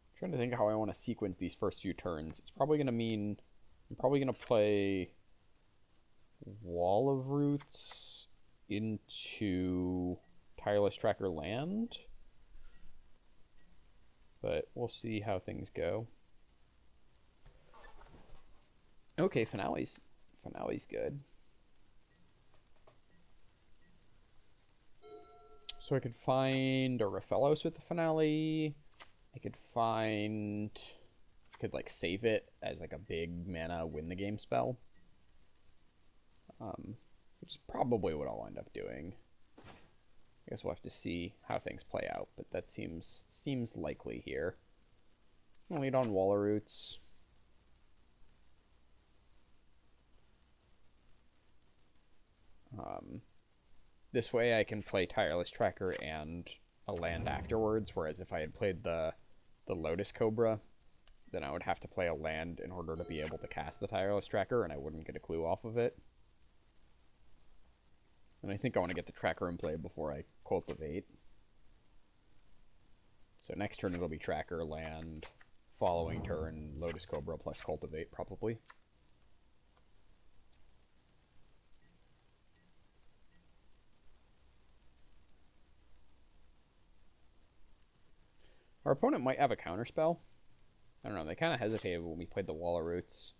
I'm trying to think how I want to sequence these first few turns. It's probably going to mean I'm probably going to play Wall of Roots into Tireless Tracker land. But we'll see how things go. Okay, Finale's good. So I could find a Raphaelos with the Finale. I could like save it as like a big mana win the game spell. Which is probably what I'll end up doing. I guess we'll have to see how things play out, but that seems likely here. I'm gonna lead on Wall of Roots. This way I can play Tireless Tracker and a land afterwards, whereas if I had played the Lotus Cobra, then I would have to play a land in order to be able to cast the Tireless Tracker, and I wouldn't get a clue off of it. And I think I want to get the Tracker in play before I Cultivate. So next turn it'll be Tracker, land, following turn, Lotus Cobra plus Cultivate, probably. Our opponent might have a counterspell. I don't know, they kind of hesitated when we played the Wall of Roots.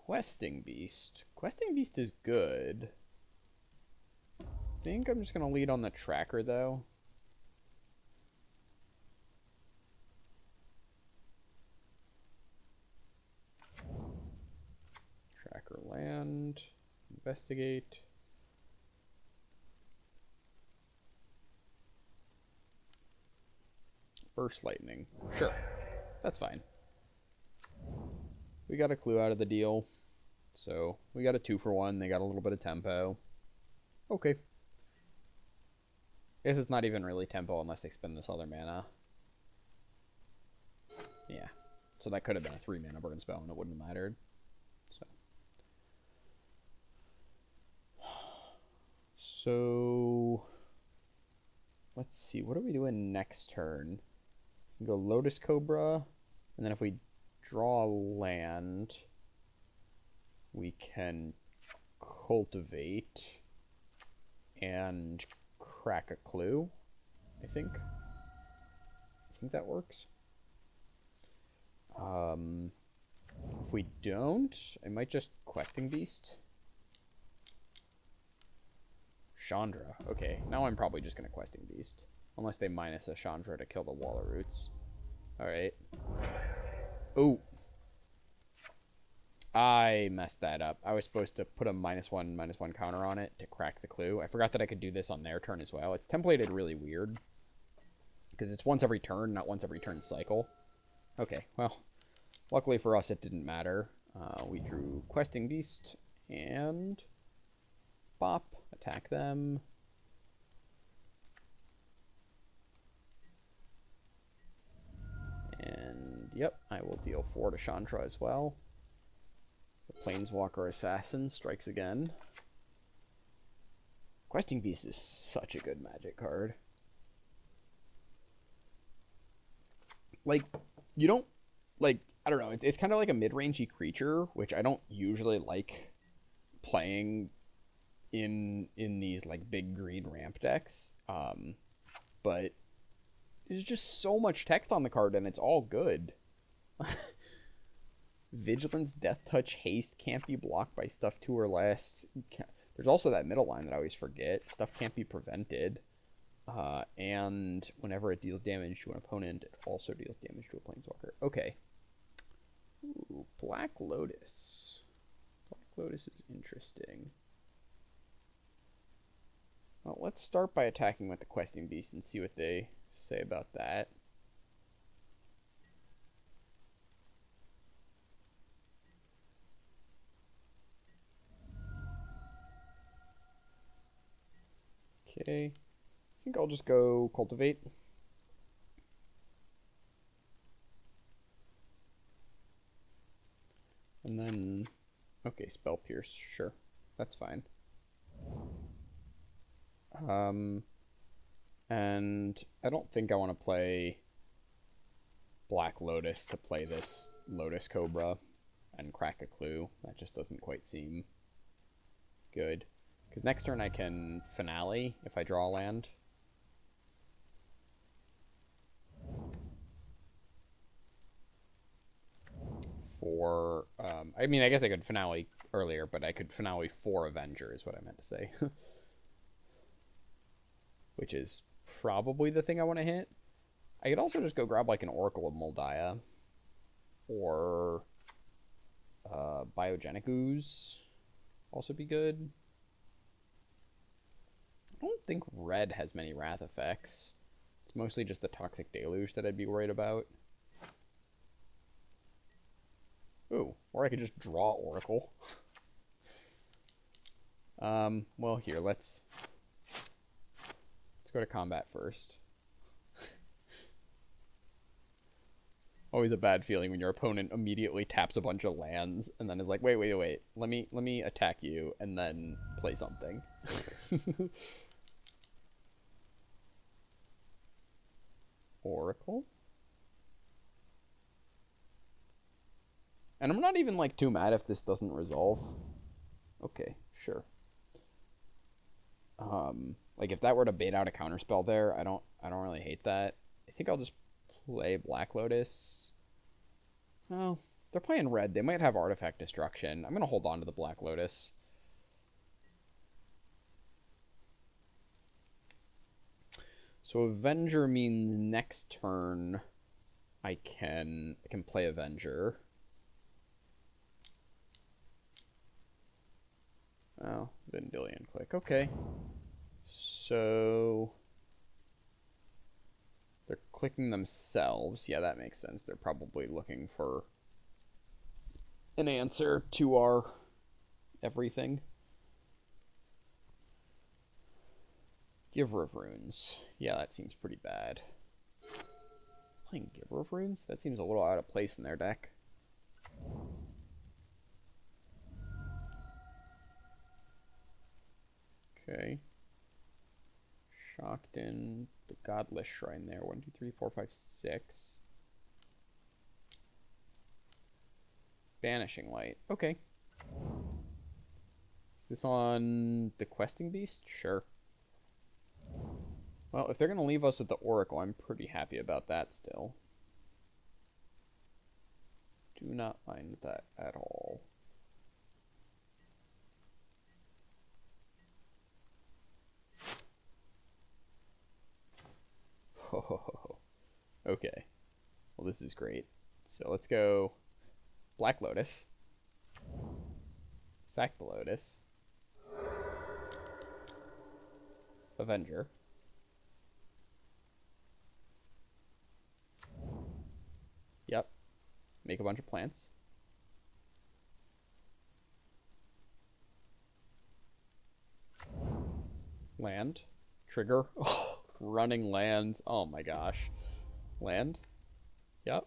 Questing Beast. Questing Beast is good. I think I'm just going to lead on the Tracker, though. Tracker land. Investigate. Burst Lightning. Sure. That's fine. We got a clue out of the deal. So, we got a 2-for-1. They got a little bit of tempo. Okay. I guess it's not even really tempo unless they spend this other mana. Yeah. So that could have been a 3-mana burn spell and it wouldn't have mattered. So let's see. What are we doing next turn? We can go Lotus Cobra. And then if we draw land, we can Cultivate and crack a clue, I think. I think that works. If we don't, I might just Questing Beast. Chandra. Okay, now I'm probably just going to Questing Beast. Unless they minus a Chandra to kill the Wall of Roots. Alright. Ooh. I messed that up. I was supposed to put a -1/-1 counter on it to crack the clue. I forgot that I could do this on their turn as well. It's templated really weird. Because it's once every turn, not once every turn cycle. Okay, well, luckily for us it didn't matter. We drew Questing Beast and Bop. Attack them. And, yep, I will deal 4 to Chandra as well. The Planeswalker Assassin strikes again. Questing Beast is such a good Magic card. like, you don't, like, I don't know, it's kind of like a mid-rangey creature, which I don't usually like playing in these, like, big green ramp decks. But there's just so much text on the card, and it's all good. Vigilance, Death Touch, Haste can't be blocked by stuff 2 or less. There's also that middle line that I always forget. Stuff can't be prevented. And whenever it deals damage to an opponent, it also deals damage to a planeswalker. Okay. Ooh, Black Lotus. Black Lotus is interesting. Well, let's start by attacking with the Questing Beast and see what they say about that. Okay. I think I'll just go Cultivate. And then, okay, Spell Pierce, sure. That's fine. And I don't think I want to play Black Lotus to play this Lotus Cobra and crack a clue. That just doesn't quite seem good. Because next turn I can Finale if I draw a land. For, I mean, I guess I could Finale earlier, but I could Finale for Avenger is what I meant to say. Which is probably the thing I want to hit. I could also just go grab like an Oracle of Moldiah. Or Biogenic Ooze. Also be good. I don't think red has many Wrath effects. It's mostly just the Toxic Deluge that I'd be worried about. Ooh, or I could just draw Oracle. Well, here, let's go to combat first. Always a bad feeling when your opponent immediately taps a bunch of lands and then is like, wait, let me attack you and then play something. Oracle? And I'm not even like too mad if this doesn't resolve. Okay, sure. Like if that were to bait out a counterspell there, I don't really hate that. I think I'll just play Black Lotus. Oh, they're playing red. They might have Artifact Destruction. I'm gonna hold on to the Black Lotus. So Avenger means next turn I can play Avenger. Oh, Vendilion Clique. Okay. So they're clicking themselves. Yeah, that makes sense. They're probably looking for an answer to our everything. Giver of Runes. Yeah, that seems pretty bad. Playing Giver of Runes? That seems a little out of place in their deck. Okay. Shockton, the Godless Shrine there. 1, 2, 3, 4, 5, 6. Banishing Light. Okay. Is this on the Questing Beast? Sure. Well, if they're going to leave us with the Oracle, I'm pretty happy about that still. Do not mind that at all. Okay. Well, this is great. So let's go Black Lotus. Sack the Lotus. Avenger. Yep. Make a bunch of plants. Land. Trigger. Oh, running lands. Oh my gosh. Land. Yep.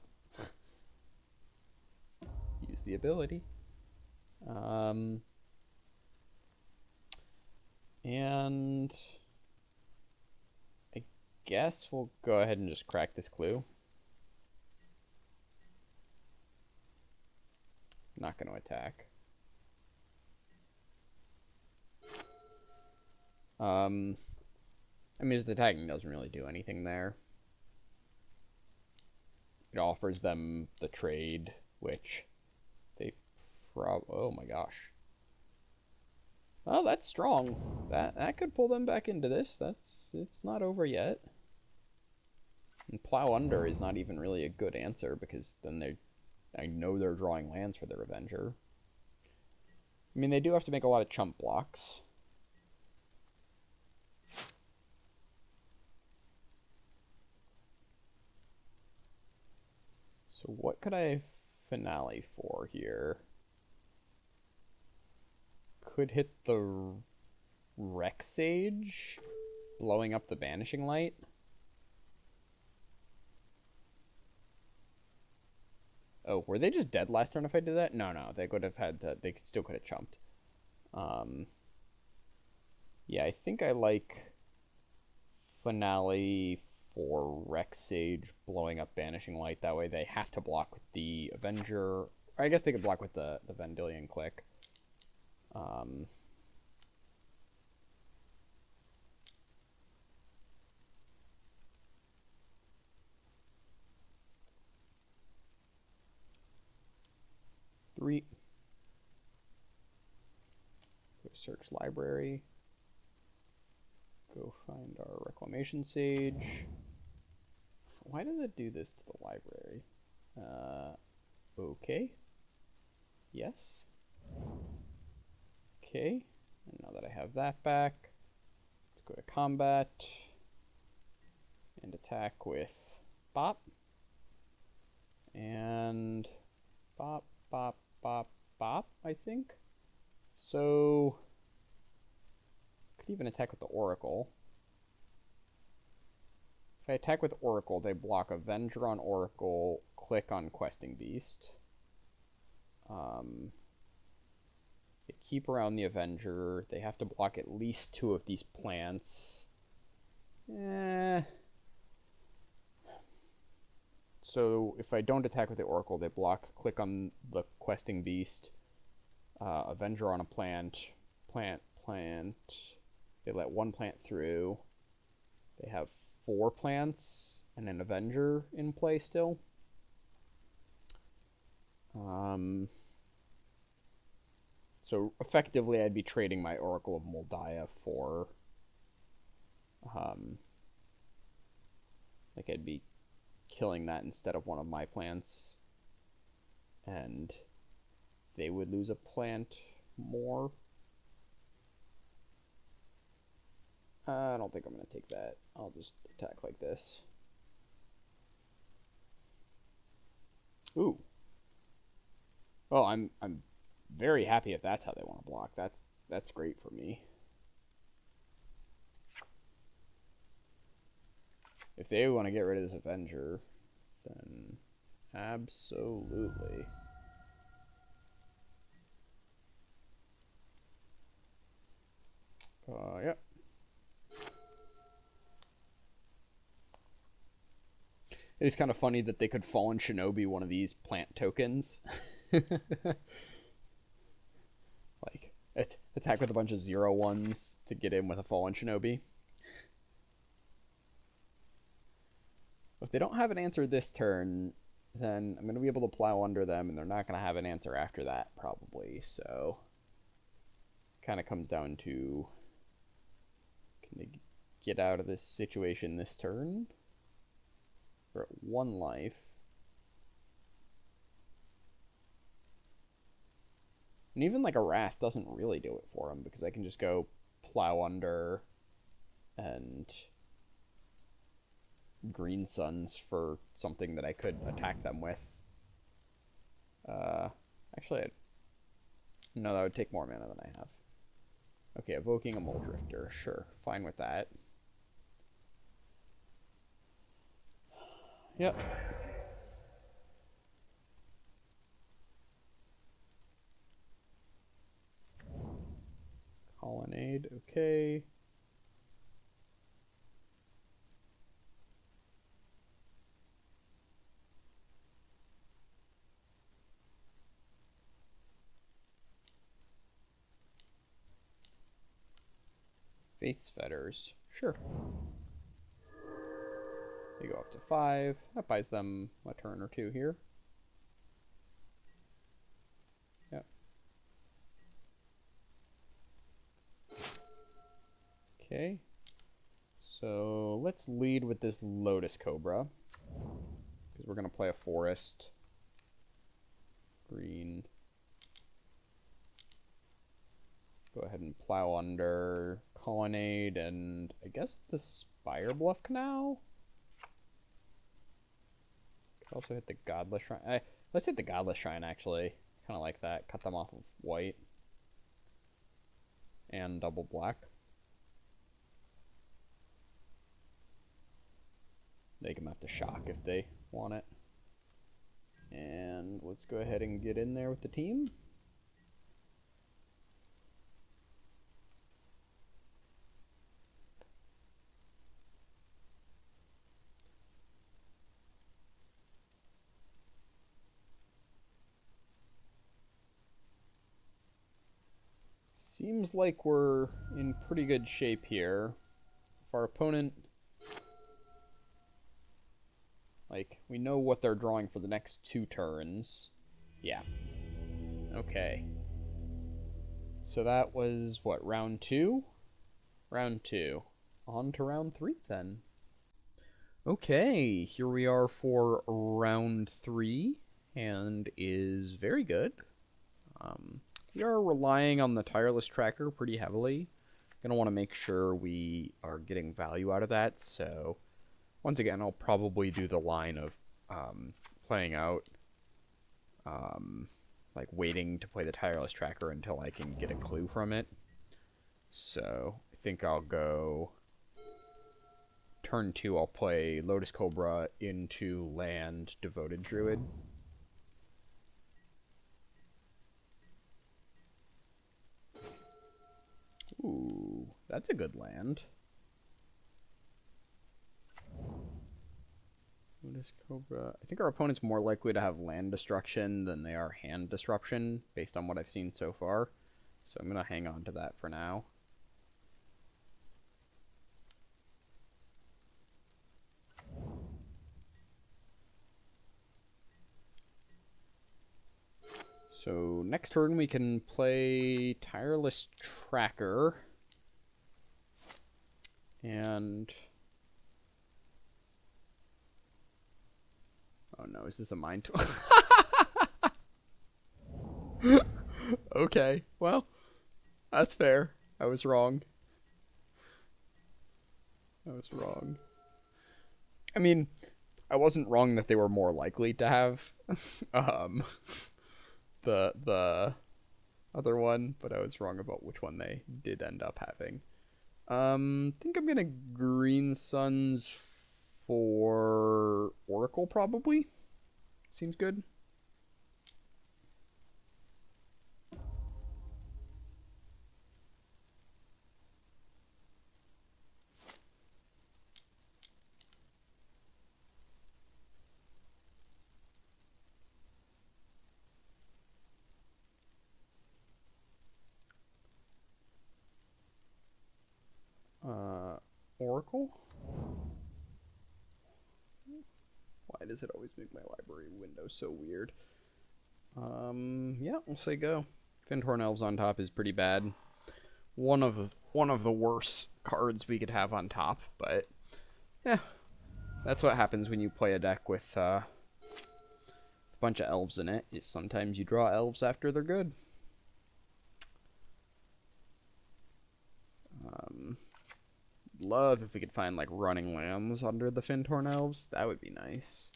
Use the ability. And I guess we'll go ahead and just crack this clue. Not going to attack. I mean, just attacking doesn't really do anything there. It offers them the trade, which they oh my gosh. Oh, that's strong. That could pull them back into this. It's not over yet. And Plow Under is not even really a good answer because then I know they're drawing lands for their Avenger. I mean, they do have to make a lot of chump blocks. So what could I finale for here? Could hit the Rexage, blowing up the Banishing Light. Oh, were they just dead last turn if I did that? No, they could have had to, they still could have chumped. Yeah, I think I like finale for Rexage blowing up Banishing Light. That way they have to block with the Avenger. Or I guess they could block with the Vendilion Clique. Three. Go search library. Go find our Reclamation Sage. Why does it do this to the library? Okay. Yes. Okay. And now that I have that back, let's go to combat and attack with Bop. And Bop, Bop, Bop, Bop, I think. So, could even attack with the Oracle. If I attack with Oracle, they block Avenger on Oracle, click on Questing Beast. They keep around the Avenger. They have to block at least 2 of these plants. So if I don't attack with the Oracle, they block, click on the Questing Beast, Avenger on a plant, plant. They let 1 plant through. They have 4 plants and an Avenger in play still. So effectively, I'd be trading my Oracle of Moldiah for, like I'd be killing that instead of one of my plants, and they would lose a plant more. I don't think I'm going to take that. I'll just attack like this. Ooh. Well, I'm very happy if that's how they want to block. That's great for me. If they want to get rid of this Avenger, then absolutely. Yep. It is kind of funny that they could Fallen Shinobi one of these plant tokens. Like, attack with a bunch of 0/1s to get in with a Fallen Shinobi. If they don't have an answer this turn, then I'm going to be able to Plow Under them, and they're not going to have an answer after that, probably. So, kind of comes down to, can they get out of this situation this turn? We're at 1 life. And even like a Wrath doesn't really do it for them, because I can just go Plow Under and Green Suns for something that I could attack them with. Actually, no, that would take more mana than I have. Okay, evoking a Muldrifter. Sure, fine with that. Yep. Colonnade, okay. Faith's Fetters. Sure. They go up to 5. That buys them a turn or two here. Yep. Okay. So let's lead with this Lotus Cobra. Because we're going to play a forest. Green. Go ahead and plow under Colonnade and I guess the Spire Bluff Canal? Could also hit the Godless Shrine. Let's hit the Godless Shrine actually. Kind of like that. Cut them off of white. And double black. They can have to shock if they want it. And let's go ahead and get in there with the team. Seems like we're in pretty good shape here. If our opponent... Like, we know what they're drawing for the next 2 turns. Yeah. Okay. So that was, what, round 2? Round 2. On to round 3, then. Okay, here we are for round 3. Hand is very good. We are relying on the Tireless Tracker pretty heavily. Gonna want to make sure we are getting value out of that, so... Once again, I'll probably do the line of playing out, like waiting to play the Tireless Tracker until I can get a clue from it. So I think I'll go turn 2, I'll play Lotus Cobra into land Devoted Druid. Ooh, that's a good land. Lotus Cobra. I think our opponent's more likely to have land destruction than they are hand disruption, based on what I've seen so far. So I'm going to hang on to that for now. So next turn we can play Tireless Tracker. And... Oh no, is this a mind tool? Okay, well, that's fair. I was wrong. I mean, I wasn't wrong that they were more likely to have the other one, but I was wrong about which one they did end up having. I think I'm gonna Green Suns for Oracle, probably. Seems good. Oracle? Why does it always make my library window so weird? Yeah, we'll say go. Fyndhorn Elves on top is pretty bad. One of the worst cards we could have on top, but yeah, that's what happens when you play a deck with a bunch of elves in it. Is sometimes you draw elves after they're good. Love if we could find like running lands under the Fyndhorn Elves. That would be nice.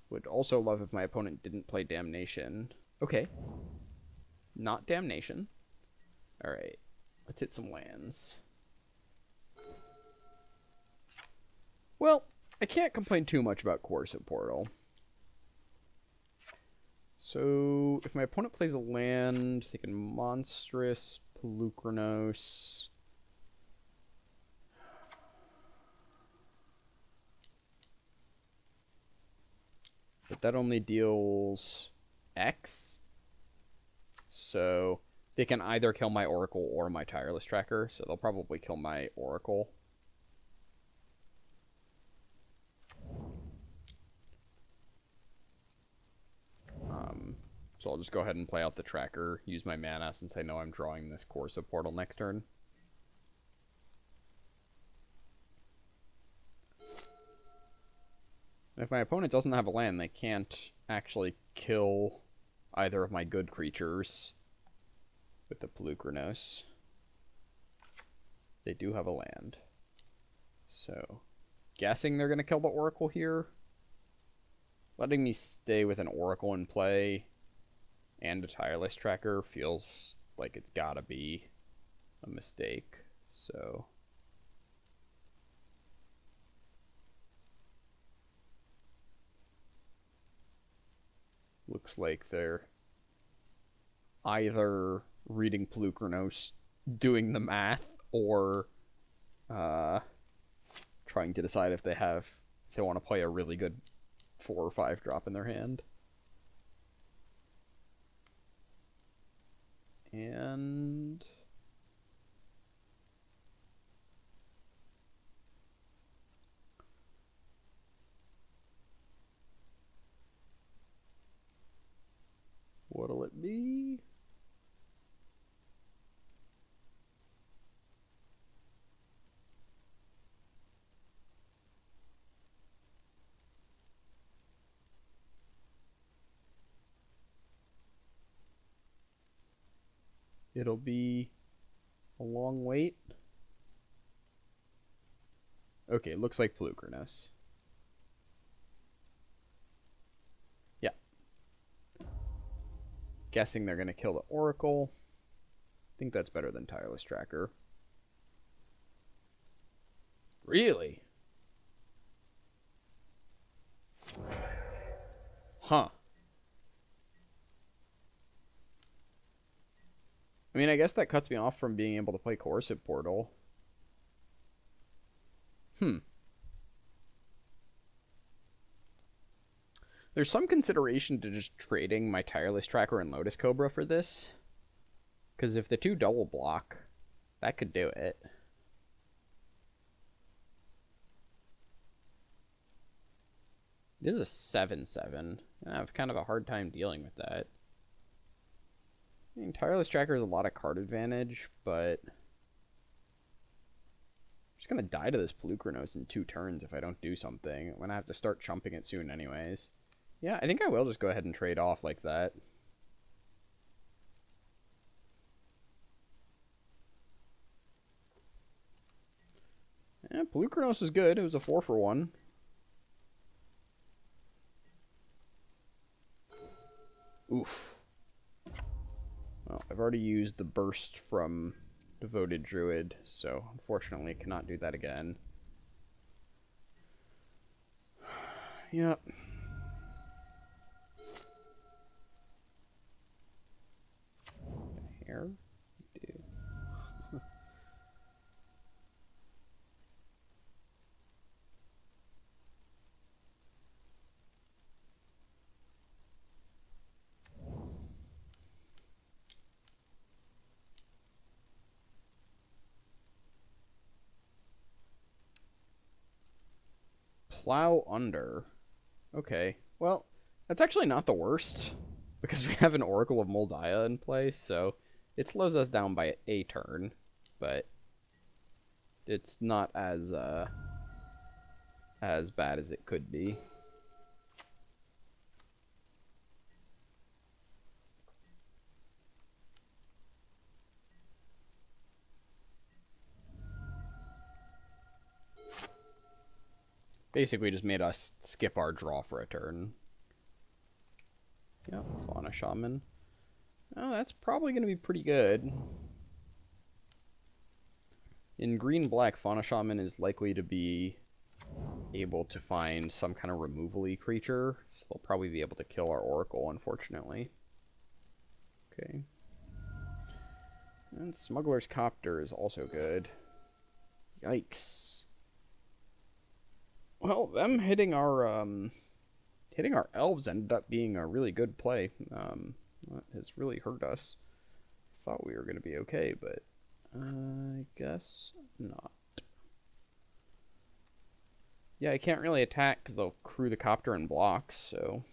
Would also love if my opponent didn't play Damnation. Okay. Not Damnation. Alright. Let's hit some lands. Well, I can't complain too much about Coercive Portal. So, if my opponent plays a land, they can Monstrous, Polukranos. But that only deals X. So They can either kill my Oracle or my Tireless Tracker, so they'll probably kill my Oracle. So I'll just go ahead and play out the Tracker, use my mana since I know I'm drawing this Corsa Portal next turn. If my opponent doesn't have a land, they can't actually kill either of my good creatures with the Polukranos. They do have a land. So, guessing they're going to kill the Oracle here. Letting me stay with an Oracle in play and a Tireless Tracker feels like it's got to be a mistake. So, looks like they're either reading Polukranos, doing the math, or trying to decide if they want to play a really good 4 or 5 drop in their hand. And what'll it be? It'll be a long wait. Okay, looks like Polukranos. Yeah. Guessing they're going to kill the Oracle. I think that's better than Tireless Tracker. Really? Huh. I mean, I guess that cuts me off from being able to play Coercive Portal. There's some consideration to just trading my Tireless Tracker and Lotus Cobra for this. Because if the two double block, that could do it. This is a 7/7. I have kind of a hard time dealing with that. I mean, Tireless Tracker has a lot of card advantage, but I'm just going to die to this Polukranos in 2 turns if I don't do something. I'm going to have to start chumping it soon anyways. Yeah, I think I will just go ahead and trade off like that. Yeah, Polukranos is good. It was a 4-for-1. Oof. Well, I've already used the burst from Devoted Druid, so unfortunately I cannot do that again. Yep. Here. Plow under. Okay. Well, that's actually not the worst, because we have an Oracle of Moldiah in place, so it slows us down by a turn, but it's not as bad as it could be. Basically just made us skip our draw for a turn. Yep, Fauna Shaman. Oh, that's probably going to be pretty good. In green-black, Fauna Shaman is likely to be able to find some kind of removal-y creature, so they'll probably be able to kill our Oracle, unfortunately. Okay. And Smuggler's Copter is also good. Yikes. Well, them hitting our elves ended up being a really good play. That has really hurt us. Thought we were going to be okay, but I guess not. Yeah, I can't really attack because they'll crew the copter in blocks, so...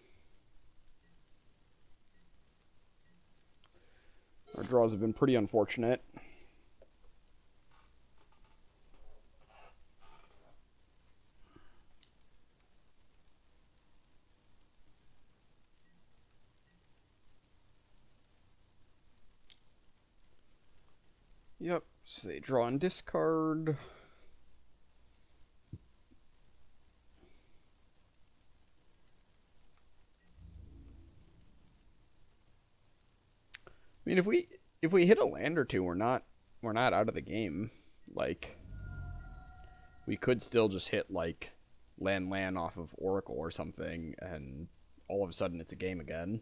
Our draws have been pretty unfortunate. Yep, so they draw and discard. I mean, if we hit a land or two, we're not out of the game. Like, we could still just hit like land off of Oracle or something, and all of a sudden it's a game again.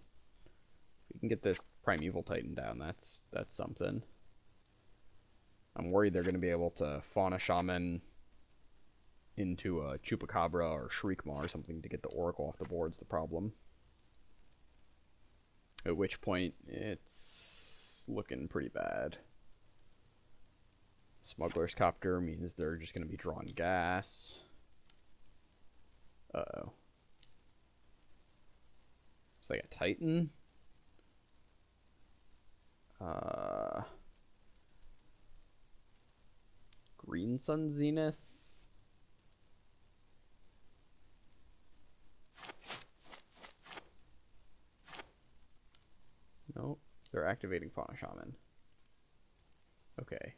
If we can get this Primeval Titan down, that's something. I'm worried they're going to be able to Fauna Shaman into a Chupacabra or Shriekmaw or something to get the Oracle off the board's the problem. At which point, it's looking pretty bad. Smuggler's Copter means they're just going to be drawing gas. Uh-oh. It's like a Titan. Green Sun Zenith. No, they're activating Fauna Shaman. Okay.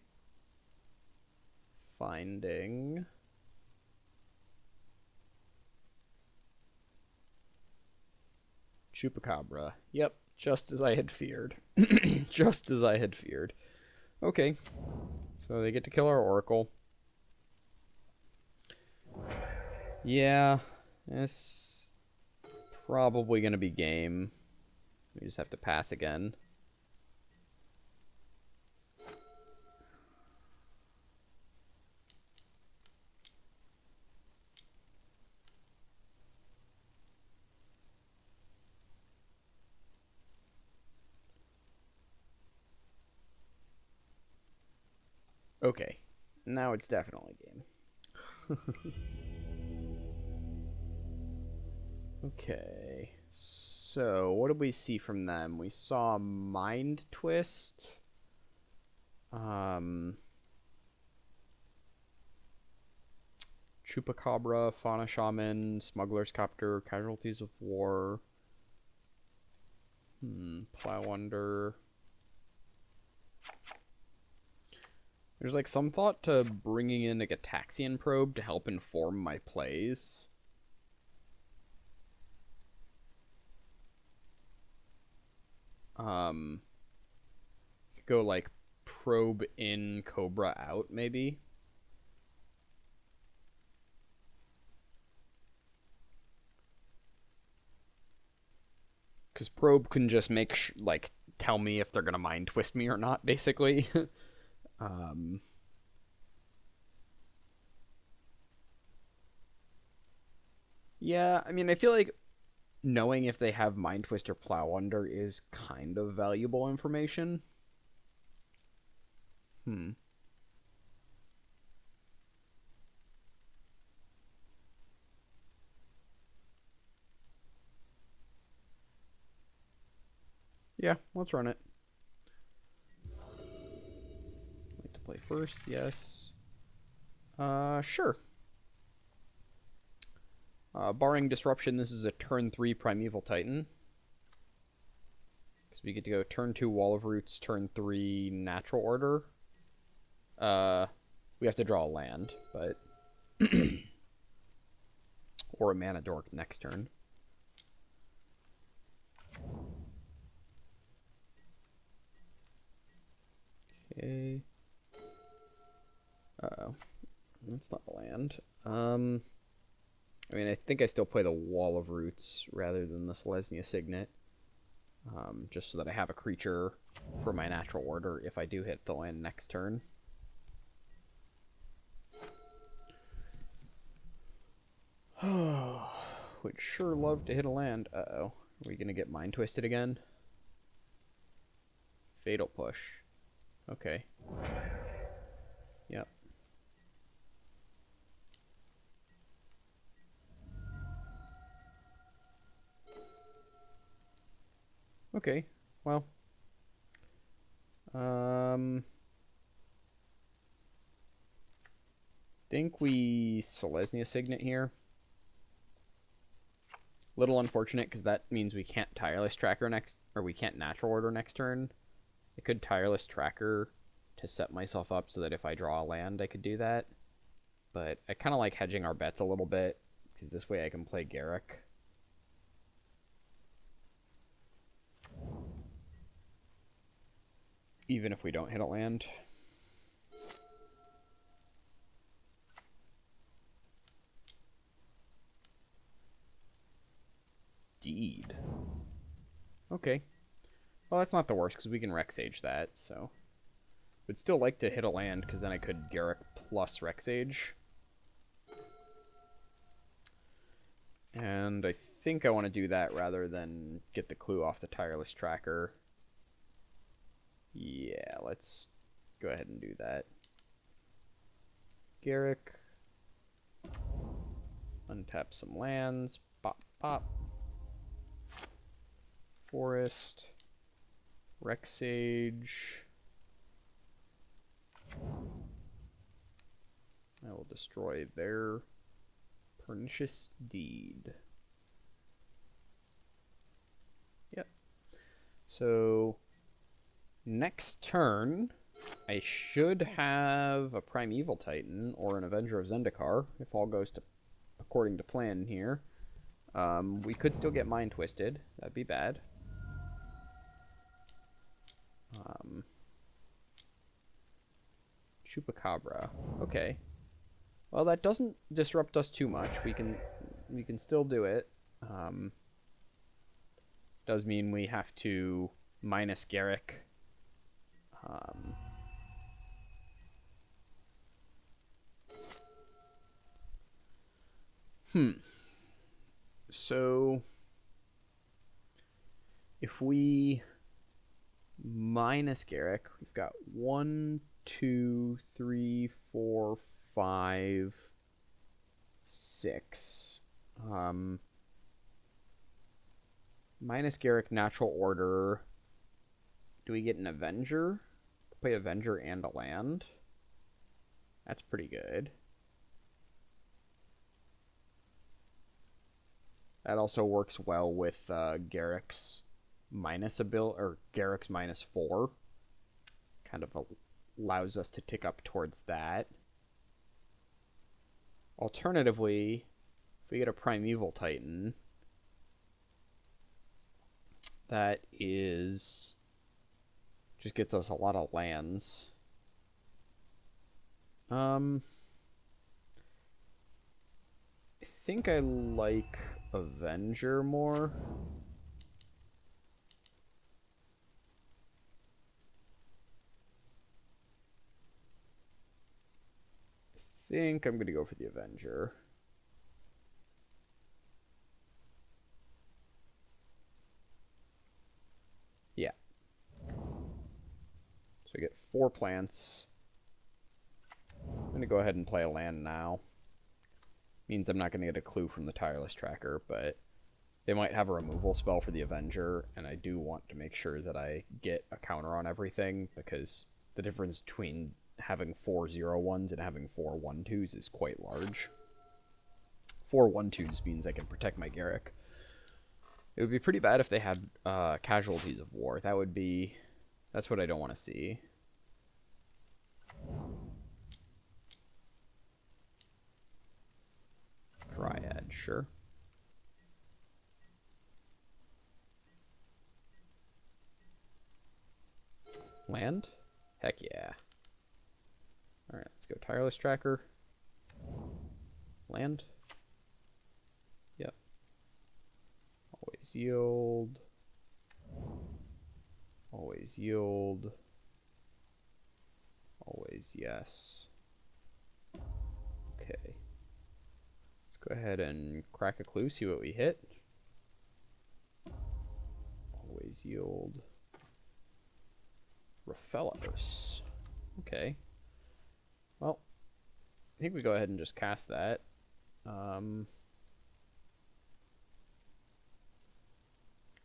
Finding... Chupacabra. Yep, just as I had feared. Just as I had feared. Okay. So they get to kill our Oracle. Yeah, it's probably going to be game. We just have to pass again. Okay, now it's definitely game. Okay, so what did we see from them? We saw Mind Twist. Chupacabra, Fauna Shaman, Smuggler's Copter, Casualties of War. Plowunder. There's like some thought to bringing in a Gataxian Probe to help inform my plays. Go like probe in, Cobra out, maybe. Because probe can just make like tell me if they're gonna mind twist me or not, basically. Yeah, I mean, I feel like knowing if they have Mind Twist or Plowunder is kind of valuable information. Yeah, let's run it. Like to play first, yes. Sure. Barring disruption, this is a turn 3 Primeval Titan. Because we get to go turn 2 Wall of Roots, turn 3 Natural Order. We have to draw a land, but... or a Mana Dork next turn. Okay. Uh-oh. That's not a land. I mean, I think I still play the Wall of Roots rather than the Selesnya Signet. Just so that I have a creature for my natural order if I do hit the land next turn. Would sure love to hit a land. Uh-oh. Are we going to get Mind Twisted again? Fatal Push. Okay. Yep. Okay. Well. Think we Selesnya Signet here. Little unfortunate because that means we can't Tireless Tracker next, or we can't Natural Order next turn. I could Tireless Tracker to set myself up so that if I draw a land, I could do that. But I kind of like hedging our bets a little bit because this way I can play Garruk. Even if we don't hit a land. Deed. Okay. Well, that's not the worst because we can Rexage that, so. Would still like to hit a land because then I could Garruk plus Rexage. And I think I want to do that rather than get the clue off the Tireless Tracker. Yeah, let's go ahead and do that. Garruk. Untap some lands. Pop, pop. Forest. Rexage. I will destroy their Pernicious Deed. Yep. So, next turn, I should have a Primeval Titan or an Avenger of Zendikar, if all goes to according to plan here. We could still get Mind Twisted. That'd be bad. Chupacabra. Okay. Well, that doesn't disrupt us too much. We can still do it. Does mean we have to minus Garruk. So if we minus Garruk, we've got 1, 2, 3, 4, 5, 6. Minus Garruk, Natural Order. Do we get an Avenger? Play Avenger and a land. That's pretty good. That also works well with Garruk's minus ability, or Garruk's -4. Kind of allows us to tick up towards that. Alternatively, if we get a Primeval Titan, that is just gets us a lot of lands. I think I like Avenger more. I think I'm going to go for the Avenger. Yeah. So I get 4 plants. I'm going to go ahead and play a land now. Means I'm not going to get a clue from the Tireless Tracker, but they might have a removal spell for the Avenger, and I do want to make sure that I get a counter on everything, because the difference between having 4 0/1s and having 4 1/2s is quite large. 4 1/2s means I can protect my Garruk. It would be pretty bad if they had Casualties of War. That's what I don't want to see. Dryad, sure. Land? Heck yeah. Alright, let's go Tireless Tracker. Land. Yep. Always yield. Always yield. Always yes. Okay. Let's go ahead and crack a clue, see what we hit. Always yield. Raphelos. Okay. Well, I think we go ahead and just cast that.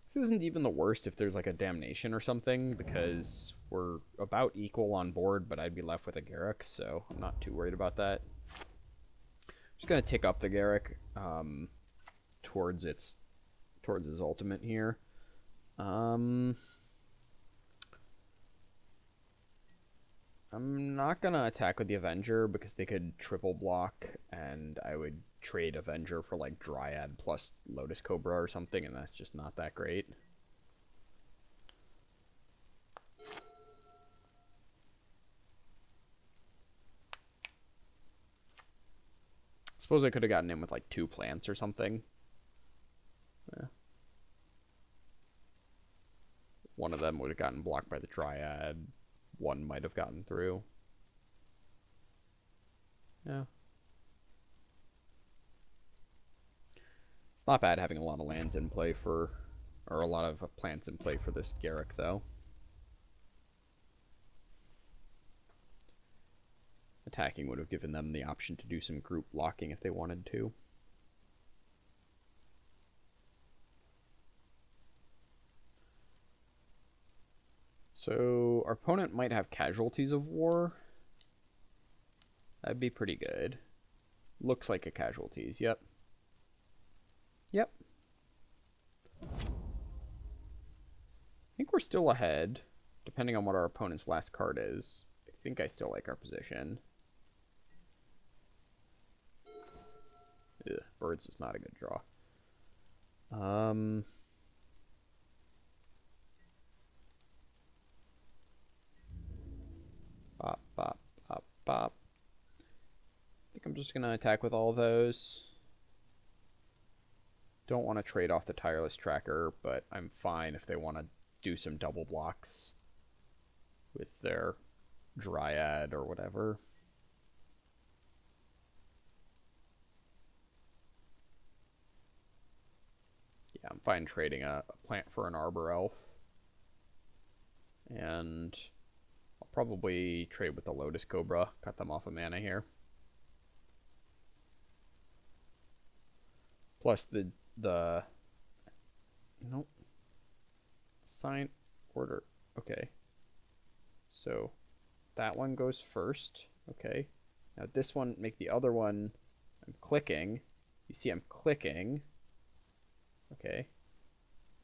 This isn't even the worst if there's like a damnation or something, because we're about equal on board, but I'd be left with a Garruk, so I'm not too worried about that. Just gonna tick up the Garruk towards his ultimate here. I'm not gonna attack with the Avenger because they could triple block, and I would trade Avenger for like Dryad plus Lotus Cobra or something, and that's just not that great. Suppose I could have gotten in with like 2 plants or something. Yeah. One of them would have gotten blocked by the Dryad. One might have gotten through. Yeah. It's not bad having a lot of lands in play for, or a lot of plants in play for this Garruk, though. Attacking would have given them the option to do some group blocking if they wanted to. So our opponent might have Casualties of War. That'd be pretty good. Looks like a Casualties, yep. Yep. I think we're still ahead, depending on what our opponent's last card is. I think I still like our position. Ugh, birds is not a good draw. Bop, bop, bop, bop. I think I'm just going to attack with all of those. Don't want to trade off the Tireless Tracker, but I'm fine if they want to do some double blocks with their Dryad or whatever. Yeah, I'm fine trading a plant for an Arbor Elf. And I'll probably trade with the Lotus Cobra, cut them off of mana here. Plus nope. Sign order. Okay. So that one goes first. Okay. Now this one, make the other one, I'm clicking. You see I'm clicking. Okay.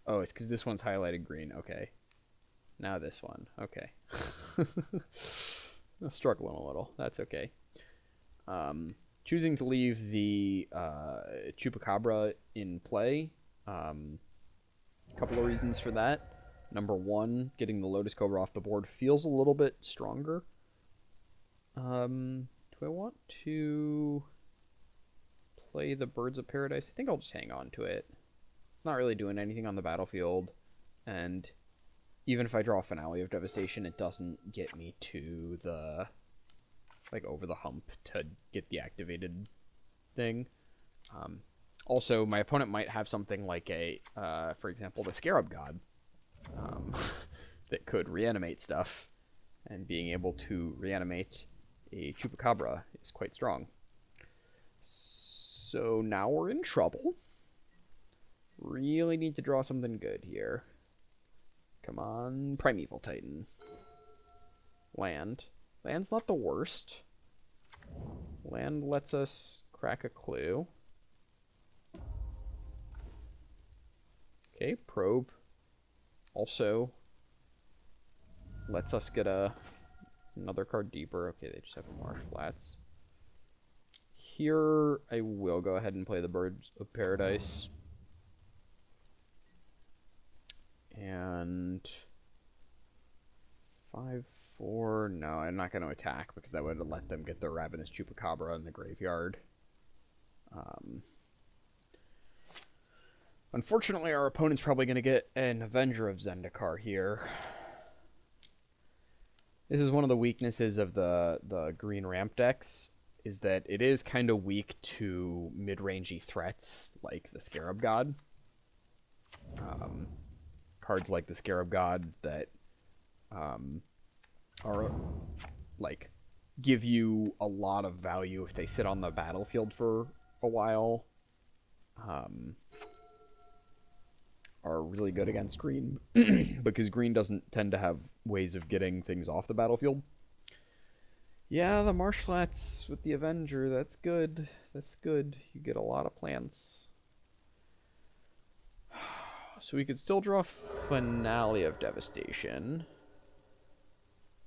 Oh, it's because this one's highlighted green. Okay. Now this one. Okay. I'm struggling a little. That's okay. Choosing to leave the Chupacabra in play. Couple of reasons for that. Number one, getting the Lotus Cobra off the board feels a little bit stronger. Do I want to play the Birds of Paradise? I think I'll just hang on to it. It's not really doing anything on the battlefield, and even if I draw a Finale of Devastation, it doesn't get me to the, like, over the hump to get the activated thing. Also, my opponent might have something like a, for example, the Scarab God, that could reanimate stuff, and being able to reanimate a Chupacabra is quite strong. So now we're in trouble. Really need to draw something good here. Come on, Primeval Titan. Land. Land's not the worst. Land lets us crack a clue. Okay, Probe also lets us get another card deeper. Okay, they just have a Marsh Flats. Here, I will go ahead and play the Birds of Paradise. And 5/4. No, I'm not going to attack because that would have let them get their Ravenous Chupacabra in the graveyard. Unfortunately, our opponent's probably going to get an Avenger of Zendikar here. This is one of the weaknesses of the green ramp decks, is that it is kind of weak to mid-rangey threats like the Scarab God. Cards like the Scarab God that are like give you a lot of value if they sit on the battlefield for a while. Are really good against green because green doesn't tend to have ways of getting things off the battlefield. Yeah, the marsh flats with the Avenger, that's good. That's good. You get a lot of plants. So we could still draw Finale of Devastation.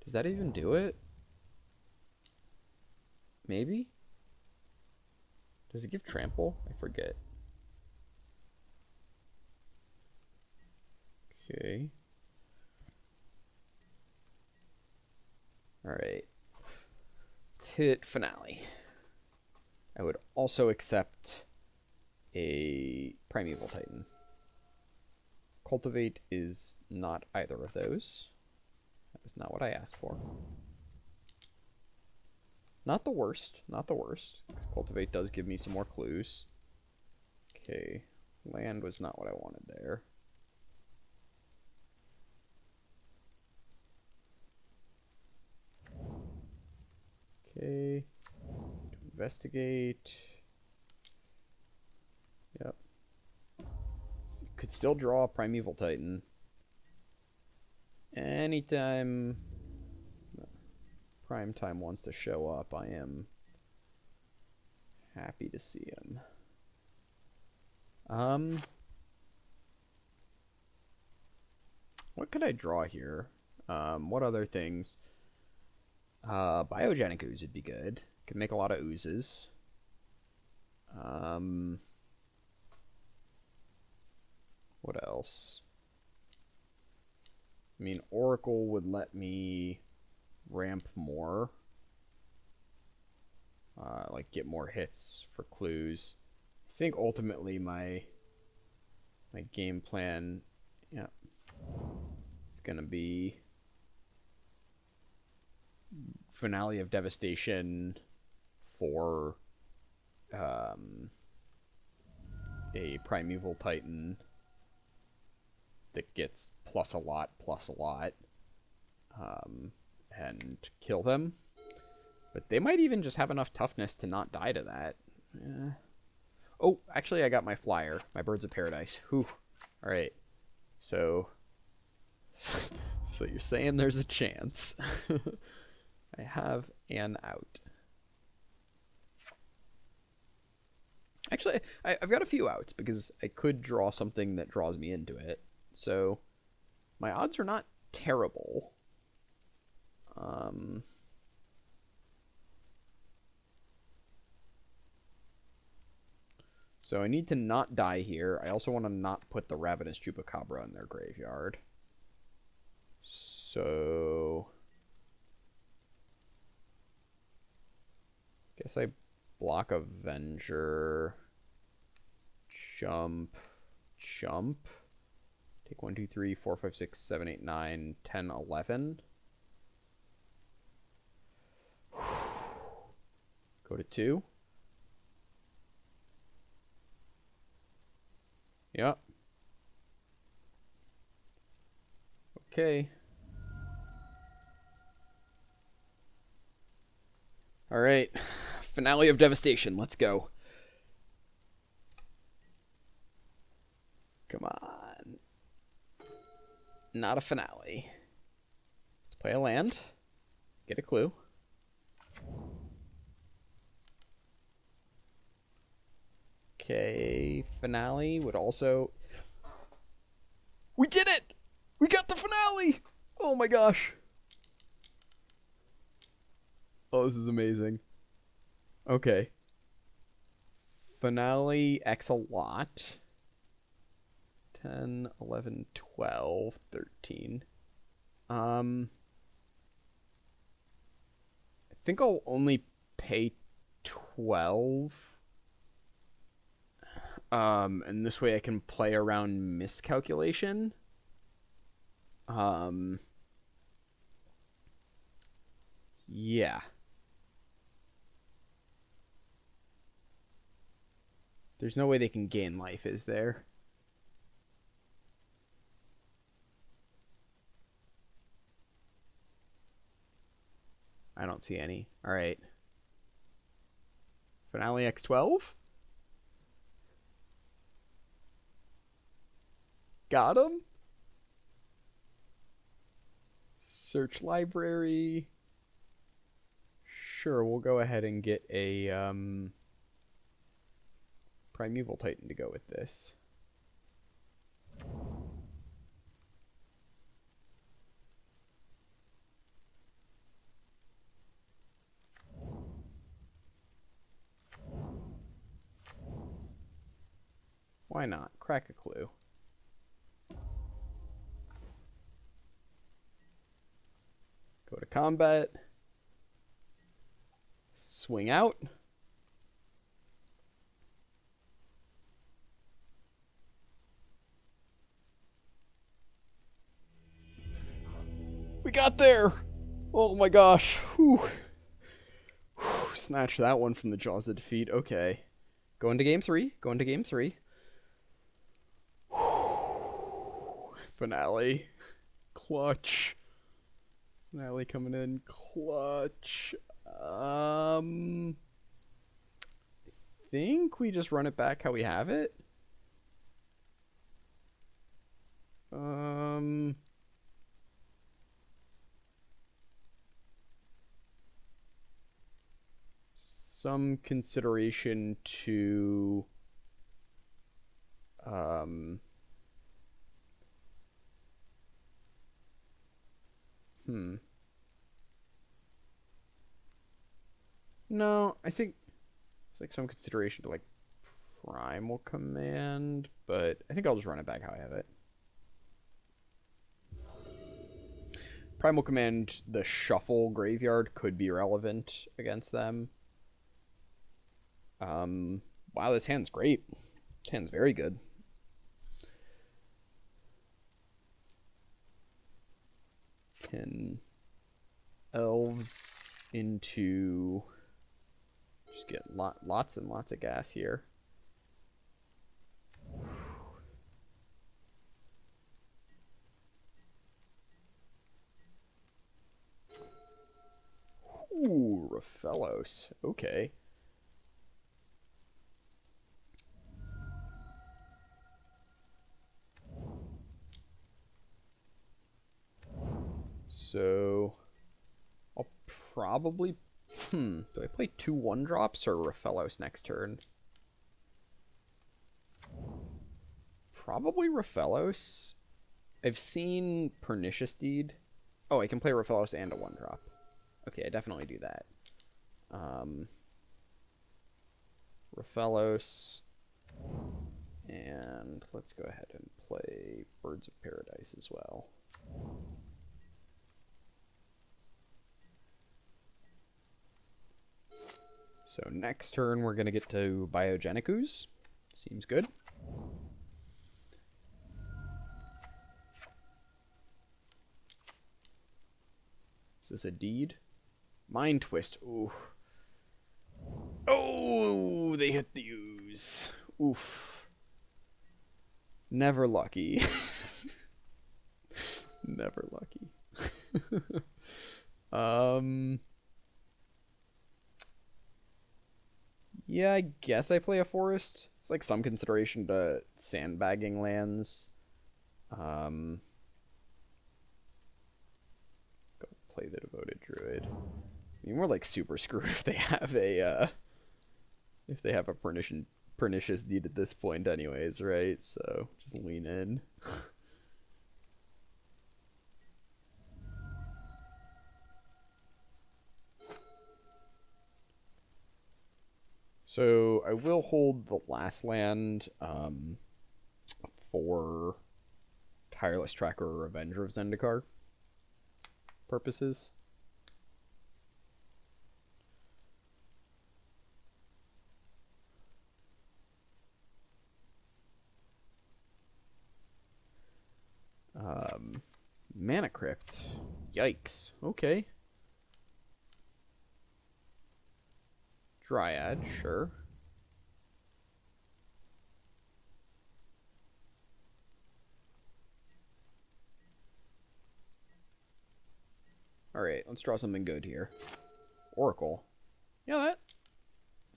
Does that even do it? Maybe? Does it give Trample? I forget. Okay. Alright. Let's hit Finale. I would also accept a Primeval Titan. Cultivate is not either of those. That was not what I asked for. Not the worst. Not the worst. Cultivate does give me some more clues. Okay. Land was not what I wanted there. Okay. Investigate. Yep. Could still draw a Primeval Titan. Anytime Prime Time wants to show up, I am happy to see him. What could I draw here? What other things? Biogenic Ooze would be good. Could make a lot of oozes. What else? I mean, Oracle would let me ramp more. Like, get more hits for clues. I think ultimately my game plan, yeah, it's gonna be Finale of Devastation for a Primeval Titan that gets plus a lot, and kill them. But they might even just have enough toughness to not die to that. Oh, actually, I got my flyer. My Birds of Paradise. Whew. All right. So you're saying there's a chance. I have an out. Actually, I've got a few outs because I could draw something that draws me into it. So my odds are not terrible. So I need to not die here. I also want to not put the Ravenous Chupacabra in their graveyard. So guess I block Avenger. Jump. Take 1, 2, 3, 4, 5, 6, 7, 8, 9, 10, 11. Go to 2. Yep. Okay. All right. Finale of Devastation. Let's go. Come on. Not a finale. Let's play a land. Get a clue. Okay, finale would also... We did it! We got the finale! Oh my gosh. Oh, this is amazing. Okay. Finale X a lot. 10, 11, 12, 13. I think I'll only pay 12. And this way I can play around miscalculation. Yeah. There's no way they can gain life, is there? I don't see any. All right. Finale X12? Got him? Search library. Sure, we'll go ahead and get a Primeval Titan to go with this. Why not? Crack a clue. Go to combat. Swing out. We got there! Oh my gosh. Whew. Whew. Snatch that one from the jaws of defeat. Okay. Go into game 3. Go into game 3. Whew. Finale. Clutch. Finale coming in. Clutch. I think we just run it back how we have it. Some consideration to No, I think it's like some consideration to like Primal Command, but I think I'll just run it back how I have it. Primal Command, the Shuffle Graveyard could be relevant against them. Wow, this hand's great. This hand's very good. Can elves into... Just get lots and lots of gas here. Ooh, Raphalos. Okay. So I'll probably do I play 2 1-drops or Raphalos next turn? Probably Raphalos. I've seen Pernicious Deed. Oh, I can play Raphalos and a 1-drop. Okay, I definitely do that. Raphalos. And let's go ahead and play Birds of Paradise as well. So next turn, we're going to get to Biogenic Ooze. Seems good. Is this a deed? Mind Twist. Ooh. Oh, they hit the ooze. Oof. Never lucky. Never lucky. Yeah, I guess I play a forest. It's like some consideration to sandbagging lands. Go play the Devoted Druid. I mean, we're like super screwed if they have a pernicious deed at this point anyways, right? So just lean in. So I will hold the last land for Tireless Tracker or Avenger of Zendikar purposes. Mana Crypt. Yikes. Okay. Dryad, sure. Alright, let's draw something good here. Oracle. Yeah,